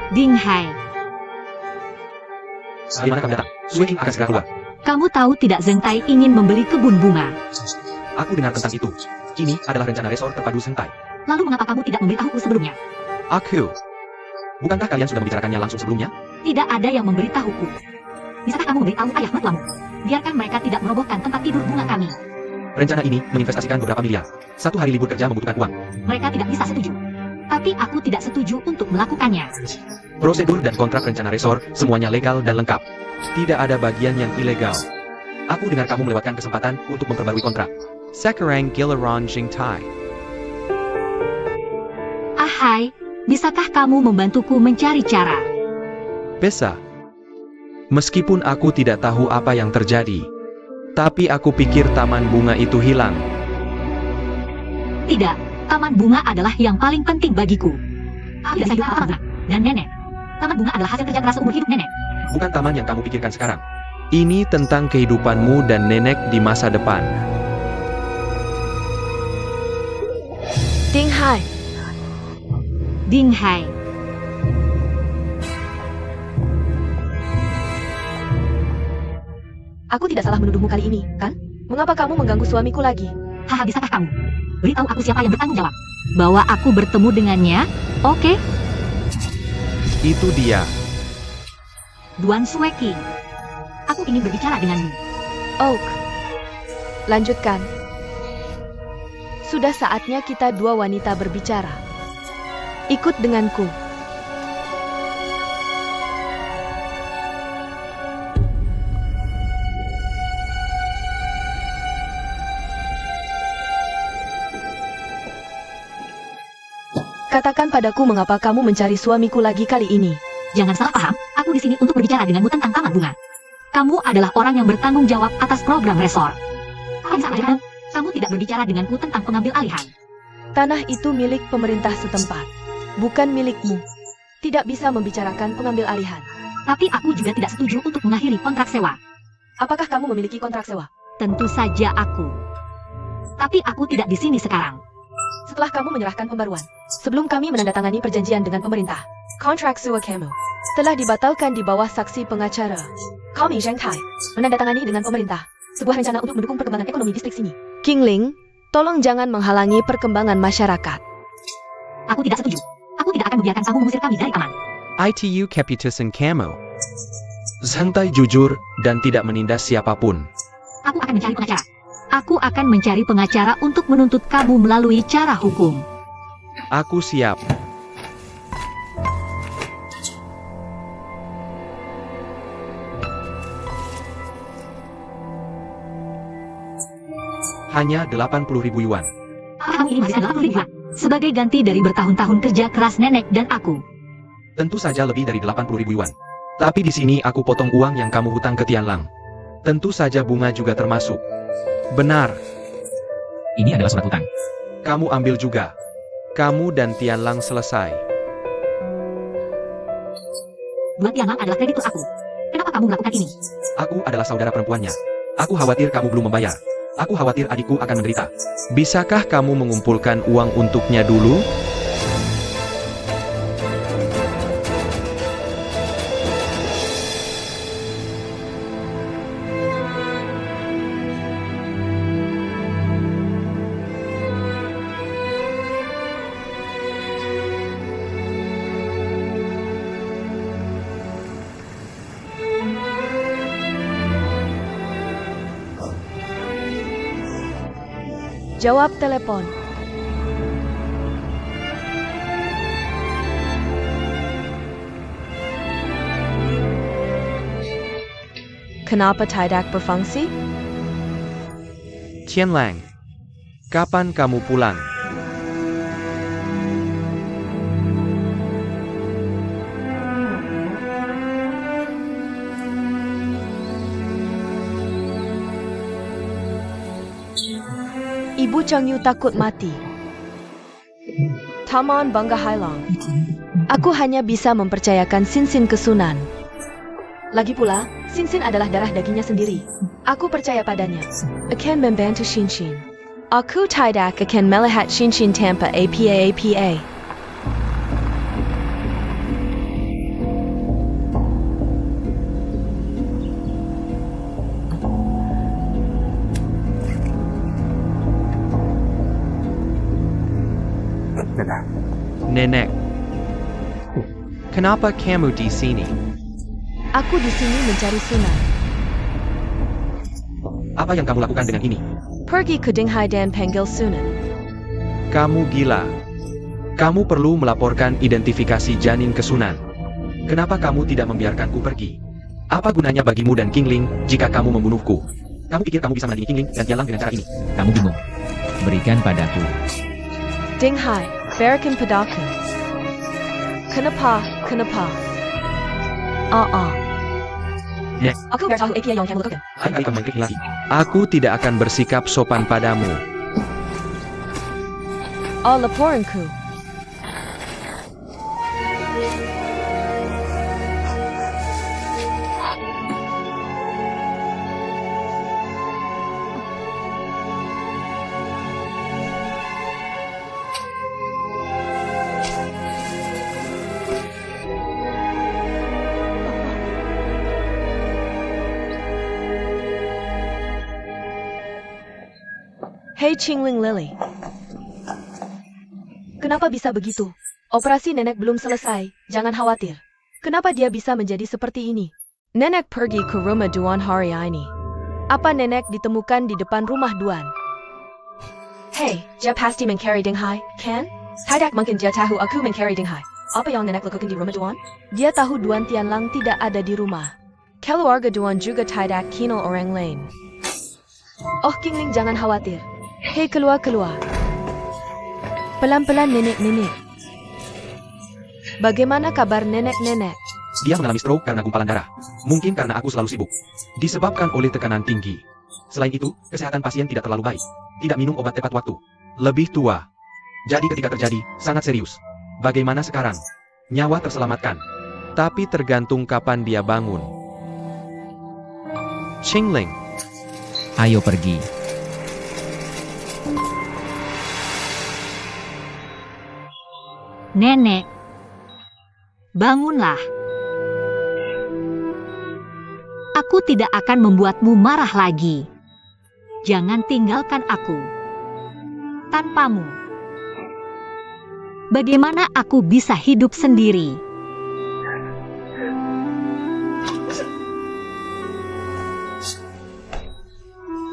Dinghai, Di mana kami datang? Sue King akan segera keluar. kamu tahu tidak Zentai ingin membeli kebun bunga? Aku dengar tentang itu. Ini adalah rencana resor terpadu Sentai. Lalu mengapa kamu tidak memberitahuku sebelumnya? Bukankah kalian sudah membicarakannya langsung sebelumnya? Tidak ada yang memberitahuku. Bisakah kamu memberitahu ayah mertuamu? Biarkan mereka tidak merobohkan tempat tidur bunga kami. Rencana ini menginvestasikan beberapa miliar. 1 hari libur kerja membutuhkan uang. Mereka tidak bisa setuju. Tapi aku tidak setuju untuk melakukannya. Prosedur dan kontrak rencana resor semuanya legal dan lengkap. Tidak ada bagian yang ilegal. Aku dengar kamu melewatkan kesempatan untuk memperbarui kontrak. Sekarang giliran Jingtai. Ahai, bisakah kamu membantuku mencari cara? Bisa. Meskipun aku tidak tahu apa yang terjadi, tapi aku pikir taman bunga itu hilang. Tidak, taman bunga adalah yang paling penting bagiku. Aku tidak sayang taman bunga. Dan Nenek. Taman bunga adalah hasil kerja keras seumur hidup Nenek. Bukan taman yang kamu pikirkan sekarang. Ini tentang kehidupanmu dan nenek di masa depan. Dinghai. Dinghai. Aku tidak salah menuduhmu kali ini, kan? Mengapa kamu mengganggu suamiku lagi? Haha, bisakah kamu beritahu aku siapa yang bertanggung jawab? Bahwa aku bertemu dengannya, oke? Itu dia. Duan Sue King. Aku ingin berbicara denganmu. Oak. Lanjutkan. Sudah saatnya kita dua wanita berbicara. Ikut denganku. Katakan padaku mengapa kamu mencari suamiku lagi kali ini. Jangan salah paham, aku di sini untuk berbicara denganmu tentang taman bunga. Kamu adalah orang yang bertanggung jawab atas program resor. Apa yang salah denganmu? Kamu tidak berbicara denganku tentang pengambil alihan. Tanah itu milik pemerintah setempat, bukan milikmu. Tidak bisa membicarakan pengambil alihan. Tapi aku juga tidak setuju untuk mengakhiri kontrak sewa. Apakah kamu memiliki kontrak sewa? Tentu saja aku. Tapi aku tidak di sini sekarang. Setelah kamu menyerahkan pembaruan, sebelum kami menandatangani perjanjian dengan pemerintah, kontrak sewa kamu telah dibatalkan di bawah saksi pengacara. Kami Zhentai menandatangani dengan pemerintah sebuah rencana untuk mendukung perkembangan ekonomi distrik sini. Qingling, tolong jangan menghalangi perkembangan masyarakat. Aku tidak setuju. Aku tidak akan membiarkan kamu mengusir kami dari taman. Itu keputusan kamu. Santai, jujur, dan tidak menindas siapapun. Aku akan mencari pengacara. Aku akan mencari pengacara untuk menuntut kamu melalui cara hukum. Aku siap. Hanya 80.000 yuan. Kamu ini masih 80.000 yuan. Sebagai ganti dari bertahun-tahun kerja keras nenek dan aku. Tentu saja lebih dari 80.000 yuan. Tapi di sini aku potong uang yang kamu hutang ke Tianlang. Tentu saja bunga juga termasuk. Benar, Ini adalah surat hutang. kamu ambil juga. Kamu dan Tianlang selesai. Buat Tianlang adalah kreditur aku. Kenapa kamu melakukan ini? Aku adalah saudara perempuannya. Aku khawatir kamu belum membayar. Aku khawatir adikku akan menderita. Bisakah kamu mengumpulkan uang untuknya dulu? Jawab telepon. Kenapa tidak berfungsi? Tianlang, kapan kamu pulang? Ibu Chang Yu takut mati. Taman Bangga Hailang. Aku hanya bisa mempercayakan Sinsin ke Sunan. Lagi pula, Sinsin adalah darah dagingnya sendiri. Aku percaya padanya. Akan membantu Shinshin. Aku tidak akan melihat Shinshin tanpa apa-apa. Nenek, kenapa kamu di sini? Aku di sini mencari Sunan. Apa yang kamu lakukan dengan ini? Pergi ke Dinghai dan panggil Sunan. Kamu gila. Kamu perlu melaporkan identifikasi janin ke Sunan. Kenapa kamu tidak membiarkanku pergi? Apa gunanya bagimu dan Qingling jika kamu membunuhku? Kamu pikir kamu bisa menandingi Qingling dan Tianlang dengan cara ini? Kamu bingung. Berikan padaku. Dinghai, berikan padaku. Kenapa? Aku bertahu apa yang kamu lakukan. Hai kali kamu mengklik lagi. Aku tidak akan bersikap sopan padamu. Laporanku. Hei Qingling Lily. Kenapa bisa begitu? Operasi nenek belum selesai, jangan khawatir. Kenapa dia bisa menjadi seperti ini? Nenek pergi ke rumah Duan hari ini. Apa nenek ditemukan di depan rumah Duan? Hei, dia pasti mencari Dinghai, kan? Tidak mungkin dia tahu aku mencari Dinghai. Apa yang nenek lakukan di rumah Duan? Dia tahu Duan Tianlang tidak ada di rumah. Keluarga Duan juga tidak kenal orang lain. Oh Qingling jangan khawatir. Hei keluar. Pelan-pelan nenek. Bagaimana kabar nenek-nenek? Dia mengalami stroke karena gumpalan darah. Mungkin karena aku selalu sibuk. Disebabkan oleh tekanan tinggi. Selain itu, kesehatan pasien tidak terlalu baik. Tidak minum obat tepat waktu. Lebih tua. Jadi ketika terjadi, sangat serius. Bagaimana sekarang? Nyawa terselamatkan. Tapi tergantung kapan dia bangun. Qingling. Ayo pergi. Nenek, bangunlah. Aku tidak akan membuatmu marah lagi. Jangan tinggalkan aku. Tanpamu, bagaimana aku bisa hidup sendiri?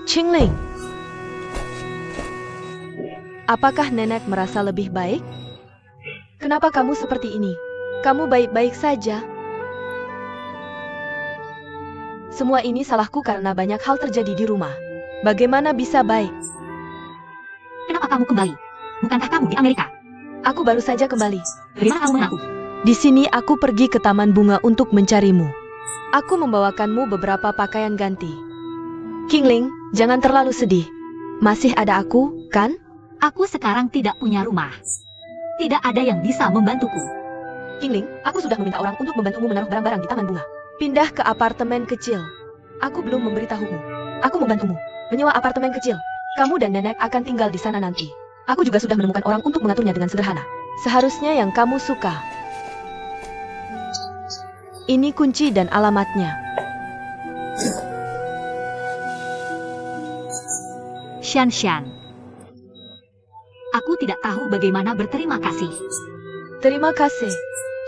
Qingling. Apakah nenek merasa lebih baik? Kenapa kamu seperti ini? Kamu baik-baik saja. Semua ini salahku karena banyak hal terjadi di rumah. Bagaimana bisa baik? Kenapa kamu kembali? Bukankah kamu di Amerika? Aku baru saja kembali. Dari mana kamu mengaku? Di sini aku pergi ke taman bunga untuk mencarimu. Aku membawakanmu beberapa pakaian ganti. Qingling, jangan terlalu sedih. Masih ada aku, kan? Aku sekarang tidak punya rumah. Tidak ada yang bisa membantuku. Qingling, aku sudah meminta orang untuk membantumu menaruh barang-barang di taman bunga. Pindah ke apartemen kecil. Aku belum memberitahumu. Aku membantumu menyewa apartemen kecil. Kamu dan nenek akan tinggal di sana nanti. Aku juga sudah menemukan orang untuk mengaturnya dengan sederhana. Seharusnya yang kamu suka. Ini kunci dan alamatnya. Shanshan. Aku tidak tahu bagaimana berterima kasih. Terima kasih.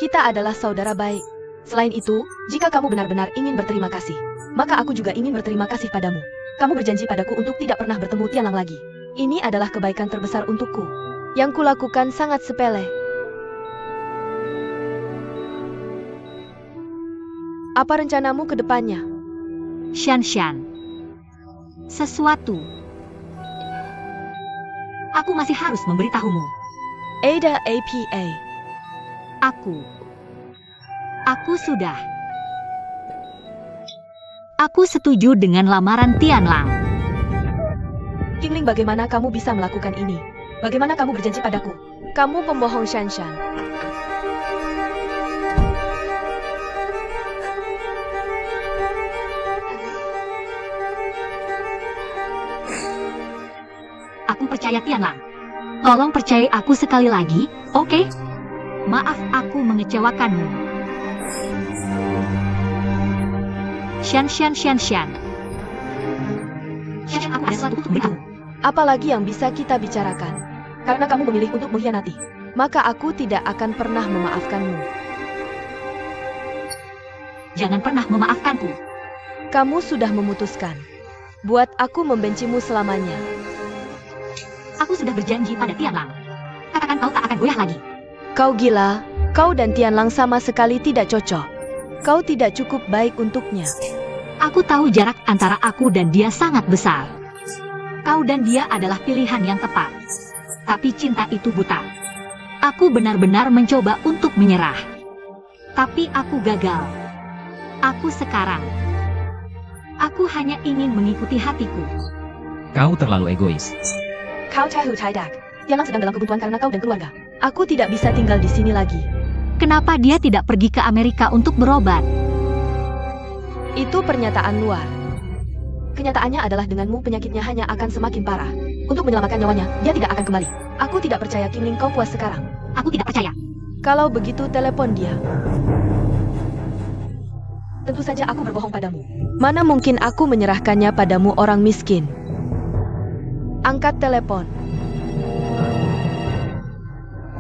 Kita adalah saudara baik. Selain itu, jika kamu benar-benar ingin berterima kasih, maka aku juga ingin berterima kasih padamu. Kamu berjanji padaku untuk tidak pernah bertemu Tianlang lagi. Ini adalah kebaikan terbesar untukku. Yang kulakukan sangat sepele. Apa rencanamu ke depannya? Shanshan. Sesuatu. Aku masih harus memberitahumu. Ada APA. Aku sudah. Aku setuju dengan lamaran Tianlang. Qingling, bagaimana kamu bisa melakukan ini? Bagaimana kamu berjanji padaku? Kamu pembohong, Shanshan. Aku percaya Tianlang. Tolong percayai aku sekali lagi, oke? Maaf aku mengecewakanmu. Shanshan. Shanshan, aku ada sesuatu untuk beritahu. Apalagi yang bisa kita bicarakan? Karena kamu memilih untuk mengkhianati, maka aku tidak akan pernah memaafkanmu. Jangan pernah memaafkanku. Kamu sudah memutuskan. Buat aku membencimu selamanya. Aku sudah berjanji pada Tianlang. Katakan kau tak akan goyah lagi. Kau gila, kau dan Tianlang sama sekali tidak cocok. Kau tidak cukup baik untuknya. Aku tahu jarak antara aku dan dia sangat besar. Kau dan dia adalah pilihan yang tepat. Tapi cinta itu buta. Aku benar-benar mencoba untuk menyerah. Tapi aku gagal. Aku hanya ingin mengikuti hatiku. Kau terlalu egois. Kau tahu tidak, Tianlang sedang dalam kebuntuan karena kau dan keluarga. Aku tidak bisa tinggal di sini lagi. Kenapa dia tidak pergi ke Amerika untuk berobat? Itu pernyataan luar. Kenyataannya adalah denganmu penyakitnya hanya akan semakin parah. Untuk menyelamatkan nyawanya, dia tidak akan kembali. Aku tidak percaya Qingling kau puas sekarang. Aku tidak percaya. Kalau begitu telepon dia. Tentu saja aku berbohong padamu. Mana mungkin aku menyerahkannya padamu, orang miskin. Angkat telepon.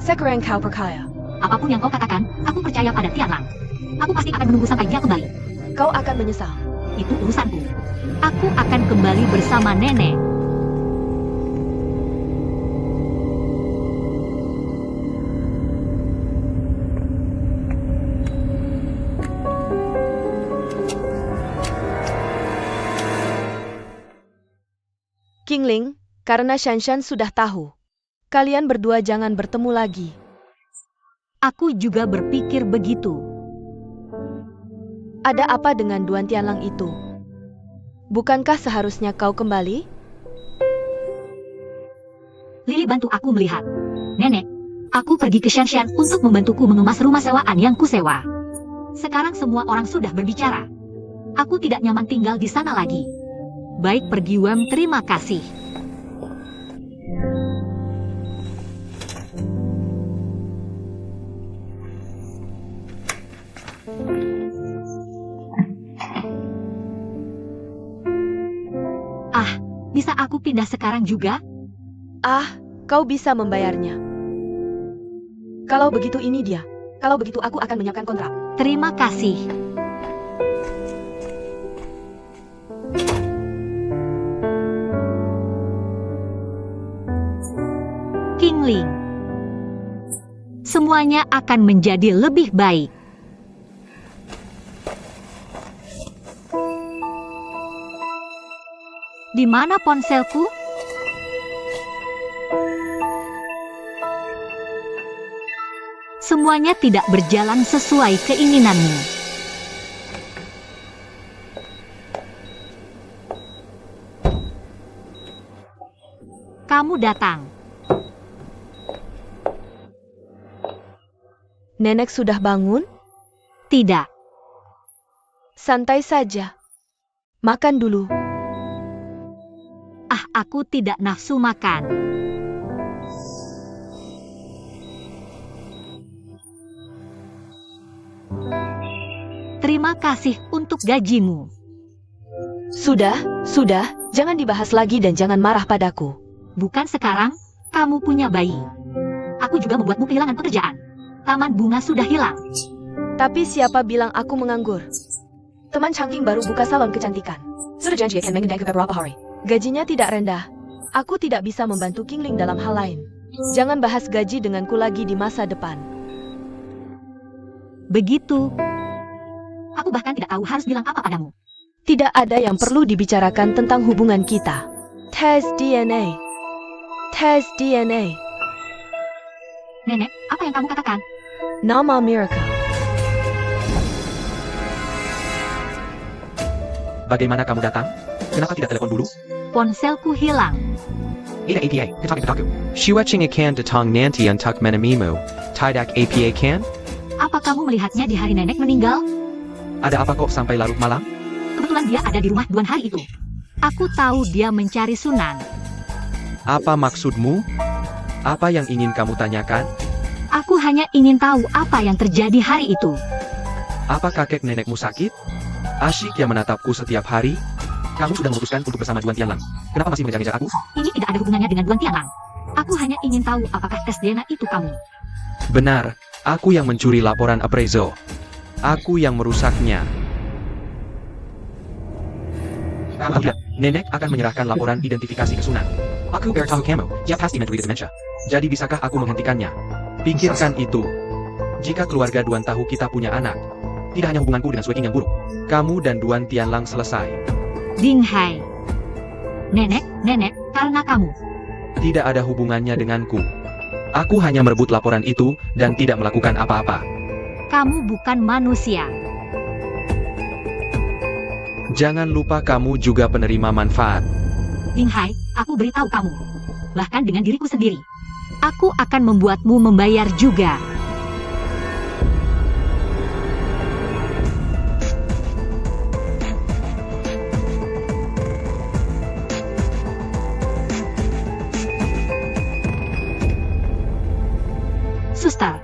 Sekarang kau percaya. Apapun yang kau katakan, aku percaya pada Tianlang. Aku pasti akan menunggu sampai dia kembali. Kau akan menyesal. Itu urusanku. Aku akan kembali bersama nenek. Qingling, karena Shanshan sudah tahu. Kalian berdua jangan bertemu lagi. Aku juga berpikir begitu. Ada apa dengan Duan Tianlang itu? Bukankah seharusnya kau kembali? Lili bantu aku melihat. Nenek, aku pergi ke Shanshan untuk membantuku mengemas rumah sewaan yang kusewa. Sekarang semua orang sudah berbicara. Aku tidak nyaman tinggal di sana lagi. Baik pergi Wem, terima kasih. Bisa aku pindah sekarang juga? Kau bisa membayarnya. Kalau begitu ini dia. Kalau begitu aku akan menyiapkan kontrak. Terima kasih. Qingling. Semuanya akan menjadi lebih baik. Di mana ponselku? Semuanya tidak berjalan sesuai keinginanmu. Kamu datang. Nenek sudah bangun? Tidak. Santai saja. Makan dulu. Ah, aku tidak nafsu makan. Terima kasih untuk gajimu. Sudah, jangan dibahas lagi dan jangan marah padaku. Bukan sekarang, kamu punya bayi. Aku juga membuatmu kehilangan pekerjaan. Taman bunga sudah hilang. Tapi siapa bilang aku menganggur? Teman Changqing baru buka salon kecantikan. Sudah janji akan mengendai beberapa hari. Gajinya tidak rendah. Aku tidak bisa membantu Qingling dalam hal lain. Jangan bahas gaji denganku lagi di masa depan. Begitu. Aku bahkan tidak tahu harus bilang apa padamu. Tidak ada yang perlu dibicarakan tentang hubungan kita. Tes DNA. Tes DNA. Nenek, apa yang kamu katakan? Nama Miracle. Bagaimana kamu datang? Kenapa tidak telepon dulu? Ponselku hilang. Ida APA, ketak. Shiweching akan datang nanti untuk menemuimu. Tidak APA kan? Apa kamu melihatnya di hari nenek meninggal? Ada apa kok sampai larut malam? Kebetulan dia ada di rumah Duan hari itu. Aku tahu dia mencari Sunan. Apa maksudmu? Apa yang ingin kamu tanyakan? Aku hanya ingin tahu apa yang terjadi hari itu. Apa kakek nenekmu sakit? Asyik yang menatapku setiap hari? Kamu sudah memutuskan untuk bersama Duan Tianlang. Kenapa masih mengejar-ngejar aku? Ini tidak ada hubungannya dengan Duan Tianlang. Aku hanya ingin tahu apakah tes DNA itu kamu. Benar, aku yang mencuri laporan appraisal. Aku yang merusaknya. Kalau tidak, nenek akan menyerahkan laporan identifikasi ke Sunan. Aku bertahu kamu, dia pasti menderita demensia. Jadi bisakah aku menghentikannya? Pikirkan itu. Jika keluarga Duan tahu kita punya anak, tidak hanya hubunganku dengan Sui Qing yang buruk, kamu dan Duan Tianlang selesai. Ding Hai. Nenek, karena kamu. Tidak ada hubungannya denganku. Aku hanya merebut laporan itu dan tidak melakukan apa-apa. Kamu bukan manusia. Jangan lupa kamu juga penerima manfaat. Ding Hai, aku beritahu kamu. Bahkan dengan diriku sendiri. Aku akan membuatmu membayar juga. Suster,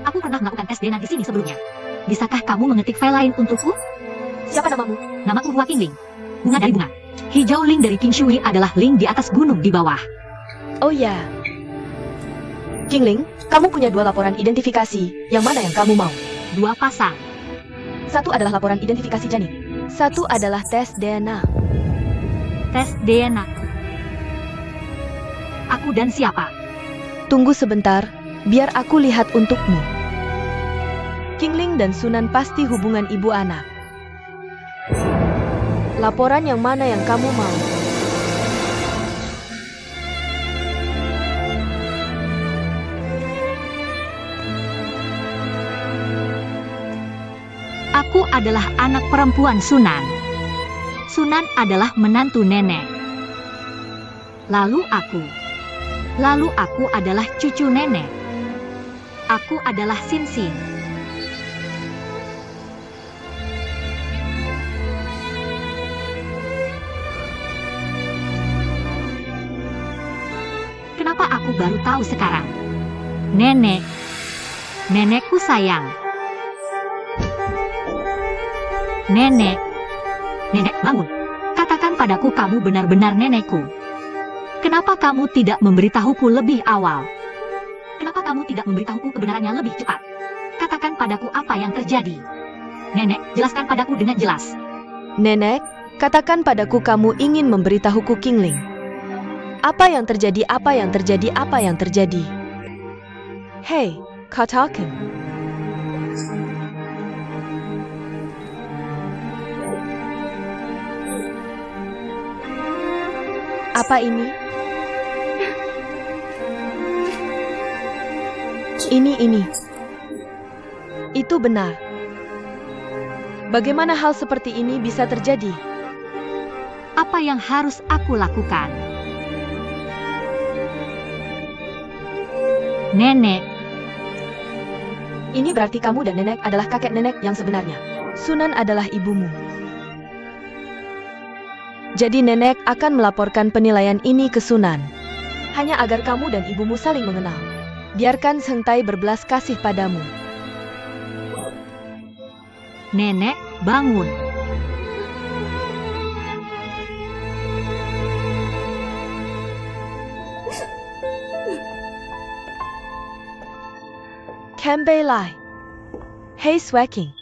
aku pernah melakukan tes DNA di sini sebelumnya. Bisakah kamu mengetik file lain untukku? Siapa namamu? Namaku Hua Qingling. Bunga dari bunga. Hijau Ling dari King Shui adalah Ling di atas gunung di bawah. Oh ya. Qingling, kamu punya 2 laporan identifikasi. Yang mana yang kamu mau? 2 pasang. Satu adalah laporan identifikasi janin. Satu adalah tes DNA. Tes DNA. Aku dan siapa? Tunggu sebentar, biar aku lihat untukmu. Qingling dan Sunan pasti hubungan ibu anak. Laporan yang mana yang kamu mau? Aku adalah anak perempuan Sunan. Sunan adalah menantu nenek. Lalu aku adalah cucu nenek. Aku adalah Sinsin. Kenapa aku baru tahu sekarang? Nenekku sayang. Nenek bangun. Katakan padaku kamu benar-benar nenekku. Kenapa kamu tidak memberitahuku lebih awal? Kenapa kamu tidak memberitahuku kebenarannya lebih cepat? Katakan padaku apa yang terjadi. Nenek, jelaskan padaku dengan jelas. Nenek, katakan padaku kamu ingin memberitahuku Qingling. Apa yang terjadi, apa yang terjadi, apa yang terjadi? Hei, katakan. Apa ini? Ini. Itu benar. Bagaimana hal seperti ini bisa terjadi? Apa yang harus aku lakukan? Nenek, Ini berarti kamu dan nenek adalah kakek nenek yang sebenarnya. Sunan adalah ibumu. Jadi nenek akan melaporkan penilaian ini ke Sunan. Hanya agar kamu dan ibumu saling mengenal. Biarkan Seng Tai berbelas kasih padamu. nenek, bangun. Kembei Lai. Hei Swaking.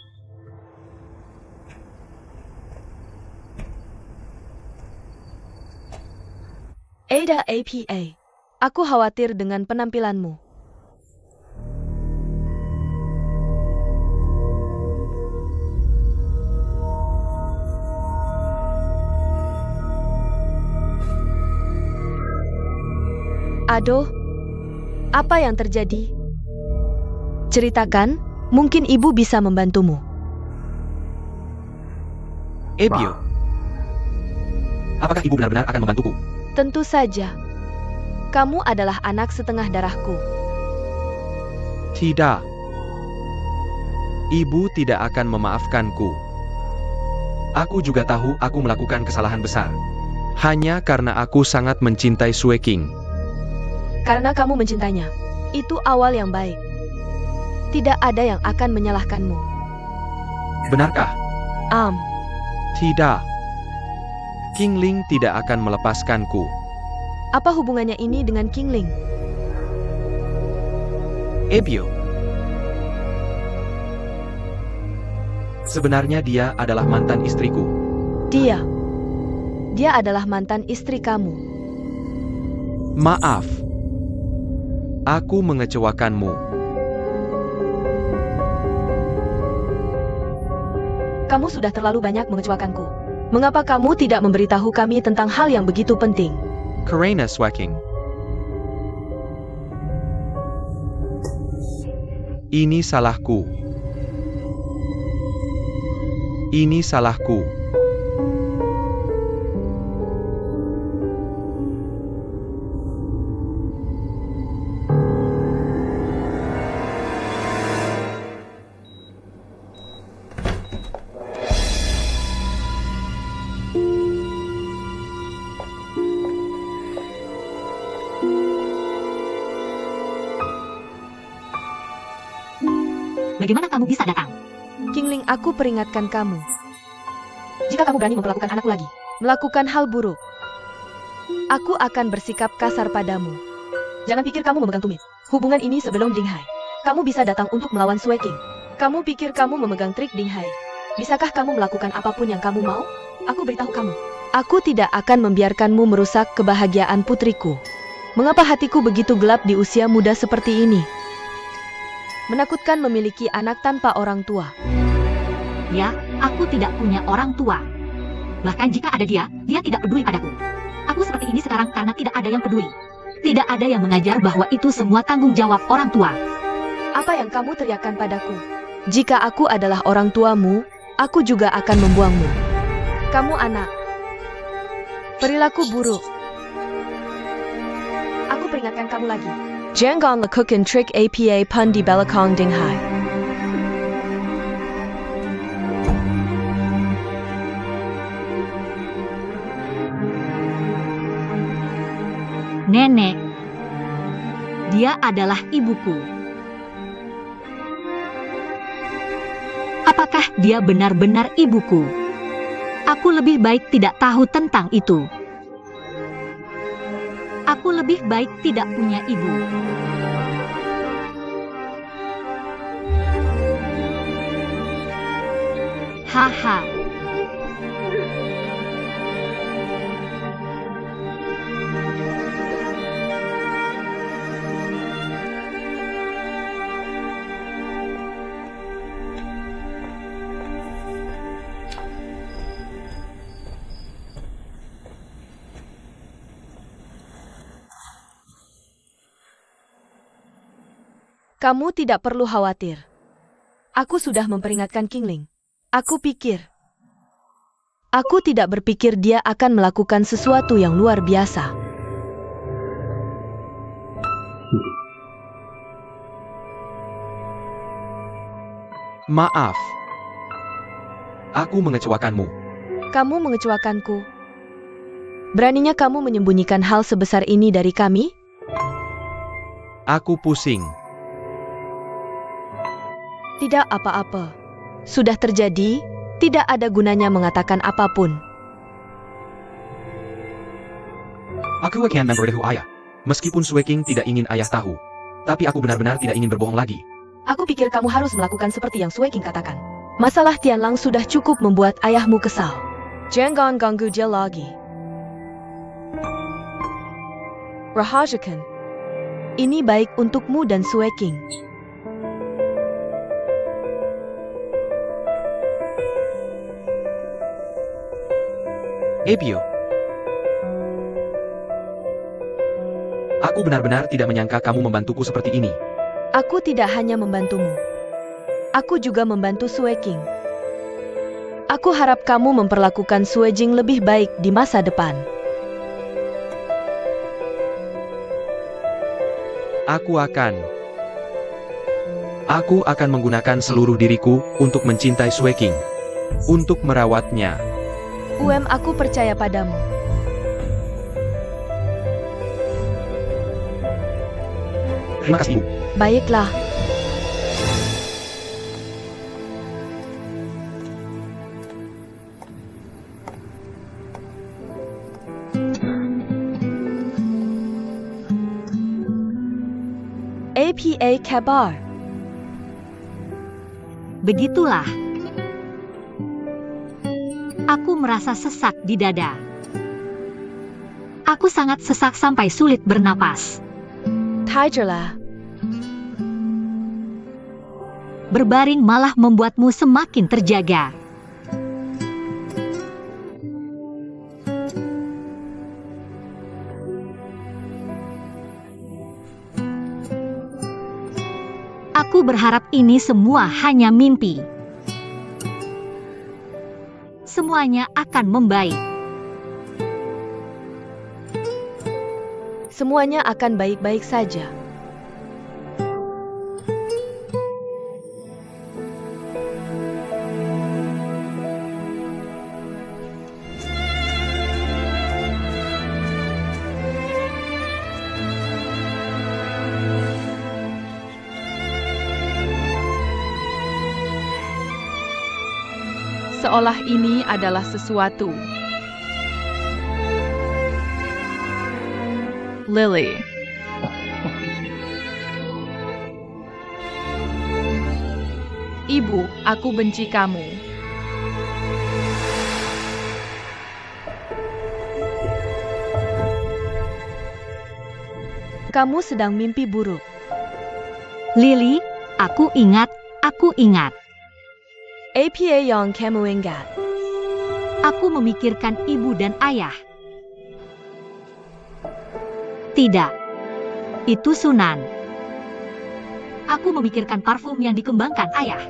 Ada APA. Aku khawatir dengan penampilanmu. Aduh, apa yang terjadi? Ceritakan, mungkin ibu bisa membantumu. Ebio. Apakah ibu benar-benar akan membantuku? Tentu saja. Kamu adalah anak setengah darahku. Tidak. Ibu tidak akan memaafkanku. Aku juga tahu aku melakukan kesalahan besar. Hanya karena aku sangat mencintai Swaking. Karena kamu mencintainya. Itu awal yang baik. Tidak ada yang akan menyalahkanmu. Benarkah? Tidak. King Ling tidak akan melepaskanku. Apa hubungannya ini dengan King Ling? Ebio. Sebenarnya dia adalah mantan istriku. Dia adalah mantan istri kamu. Maaf. Aku mengecewakanmu. Kamu sudah terlalu banyak mengecewakanku. Mengapa kamu tidak memberitahu kami tentang hal yang begitu penting? Karena Swaking. Ini salahku. Ini salahku. Bagaimana kamu bisa datang? King Ling, aku peringatkan kamu. Jika kamu berani memperlakukan anakku lagi, Melakukan hal buruk, aku akan bersikap kasar padamu. jangan pikir kamu memegang tumit. Hubungan ini sebelum Ding Hai. Kamu bisa datang untuk melawan Sui King. Kamu pikir kamu memegang trik Ding Hai? Bisakah kamu melakukan apapun yang kamu mau? Aku beritahu kamu. Aku tidak akan membiarkanmu merusak kebahagiaan putriku. Mengapa hatiku begitu gelap di usia muda seperti ini? Menakutkan memiliki anak tanpa orang tua. Ya, aku tidak punya orang tua. Bahkan jika ada dia tidak peduli padaku. Aku seperti ini sekarang karena tidak ada yang peduli. Tidak ada yang mengajar bahwa itu semua tanggung jawab orang tua. Apa yang kamu teriakkan padaku? Jika aku adalah orang tuamu, aku juga akan membuangmu. Kamu anak. Perilaku buruk. Aku peringatkan kamu lagi. Jangan lakukan trik APA pun di belakang Ding Hai. Nenek. Dia adalah ibuku. Apakah dia benar-benar ibuku? Aku lebih baik tidak tahu tentang itu. Aku lebih baik tidak punya ibu. Haha. Kamu tidak perlu khawatir. Aku sudah memperingatkan Qingling. Aku tidak berpikir dia akan melakukan sesuatu yang luar biasa. Maaf. Aku mengecewakanmu. Kamu mengecewakanku. Beraninya kamu menyembunyikan hal sebesar ini dari kami? Aku pusing. Tidak apa-apa. Sudah terjadi, tidak ada gunanya mengatakan apapun. Aku akan memberitahu ayah. Meskipun Sueking tidak ingin ayah tahu. Tapi aku benar-benar tidak ingin berbohong lagi. Aku pikir kamu harus melakukan seperti yang Sueking katakan. Masalah Tianlang sudah cukup membuat ayahmu kesal. Jangan ganggu dia lagi. Rahajakan. Ini baik untukmu dan Sueking. Ebio. Aku benar-benar tidak menyangka kamu membantuku seperti ini. Aku tidak hanya membantumu. Aku juga membantu Sueking. Aku harap kamu memperlakukan Suejing lebih baik di masa depan. Aku akan menggunakan seluruh diriku untuk mencintai Sueking. Untuk merawatnya. Aku percaya padamu. Terima kasih, Ibu. Baiklah. APA Kabar. Begitulah. Aku merasa sesak di dada. Aku sangat sesak sampai sulit bernapas. Tigerlah. Berbaring malah membuatmu semakin terjaga. Aku berharap ini semua hanya mimpi. Semuanya akan membaik. Semuanya akan baik-baik saja. Seolah ini adalah sesuatu. Lily. Ibu, aku benci kamu. Kamu sedang mimpi buruk. Lily, aku ingat. APA yang kamu ingat. Aku memikirkan ibu dan ayah. Tidak. Itu Sunan. Aku memikirkan parfum yang dikembangkan ayah.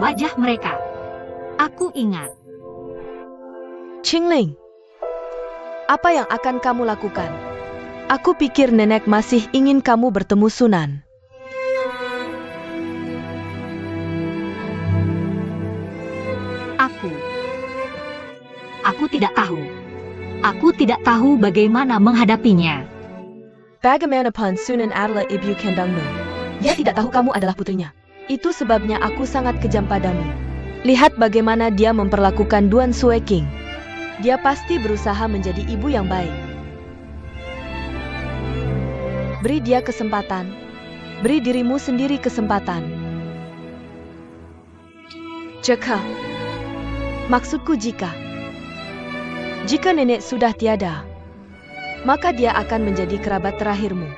Wajah mereka. Aku ingat. Qingling. Apa yang akan kamu lakukan? Aku pikir nenek masih ingin kamu bertemu Sunan. Aku tidak tahu. Aku tidak tahu bagaimana menghadapinya. Bagaimanapun Sunan adalah ibu kandungmu. Dia tidak tahu kamu adalah putrinya. Itu sebabnya aku sangat kejam padamu. Lihat bagaimana dia memperlakukan Duan Sueking. Dia pasti berusaha menjadi ibu yang baik. Beri dia kesempatan. Beri dirimu sendiri kesempatan. Maksudku jika nenek sudah tiada, maka dia akan menjadi kerabat terakhirmu.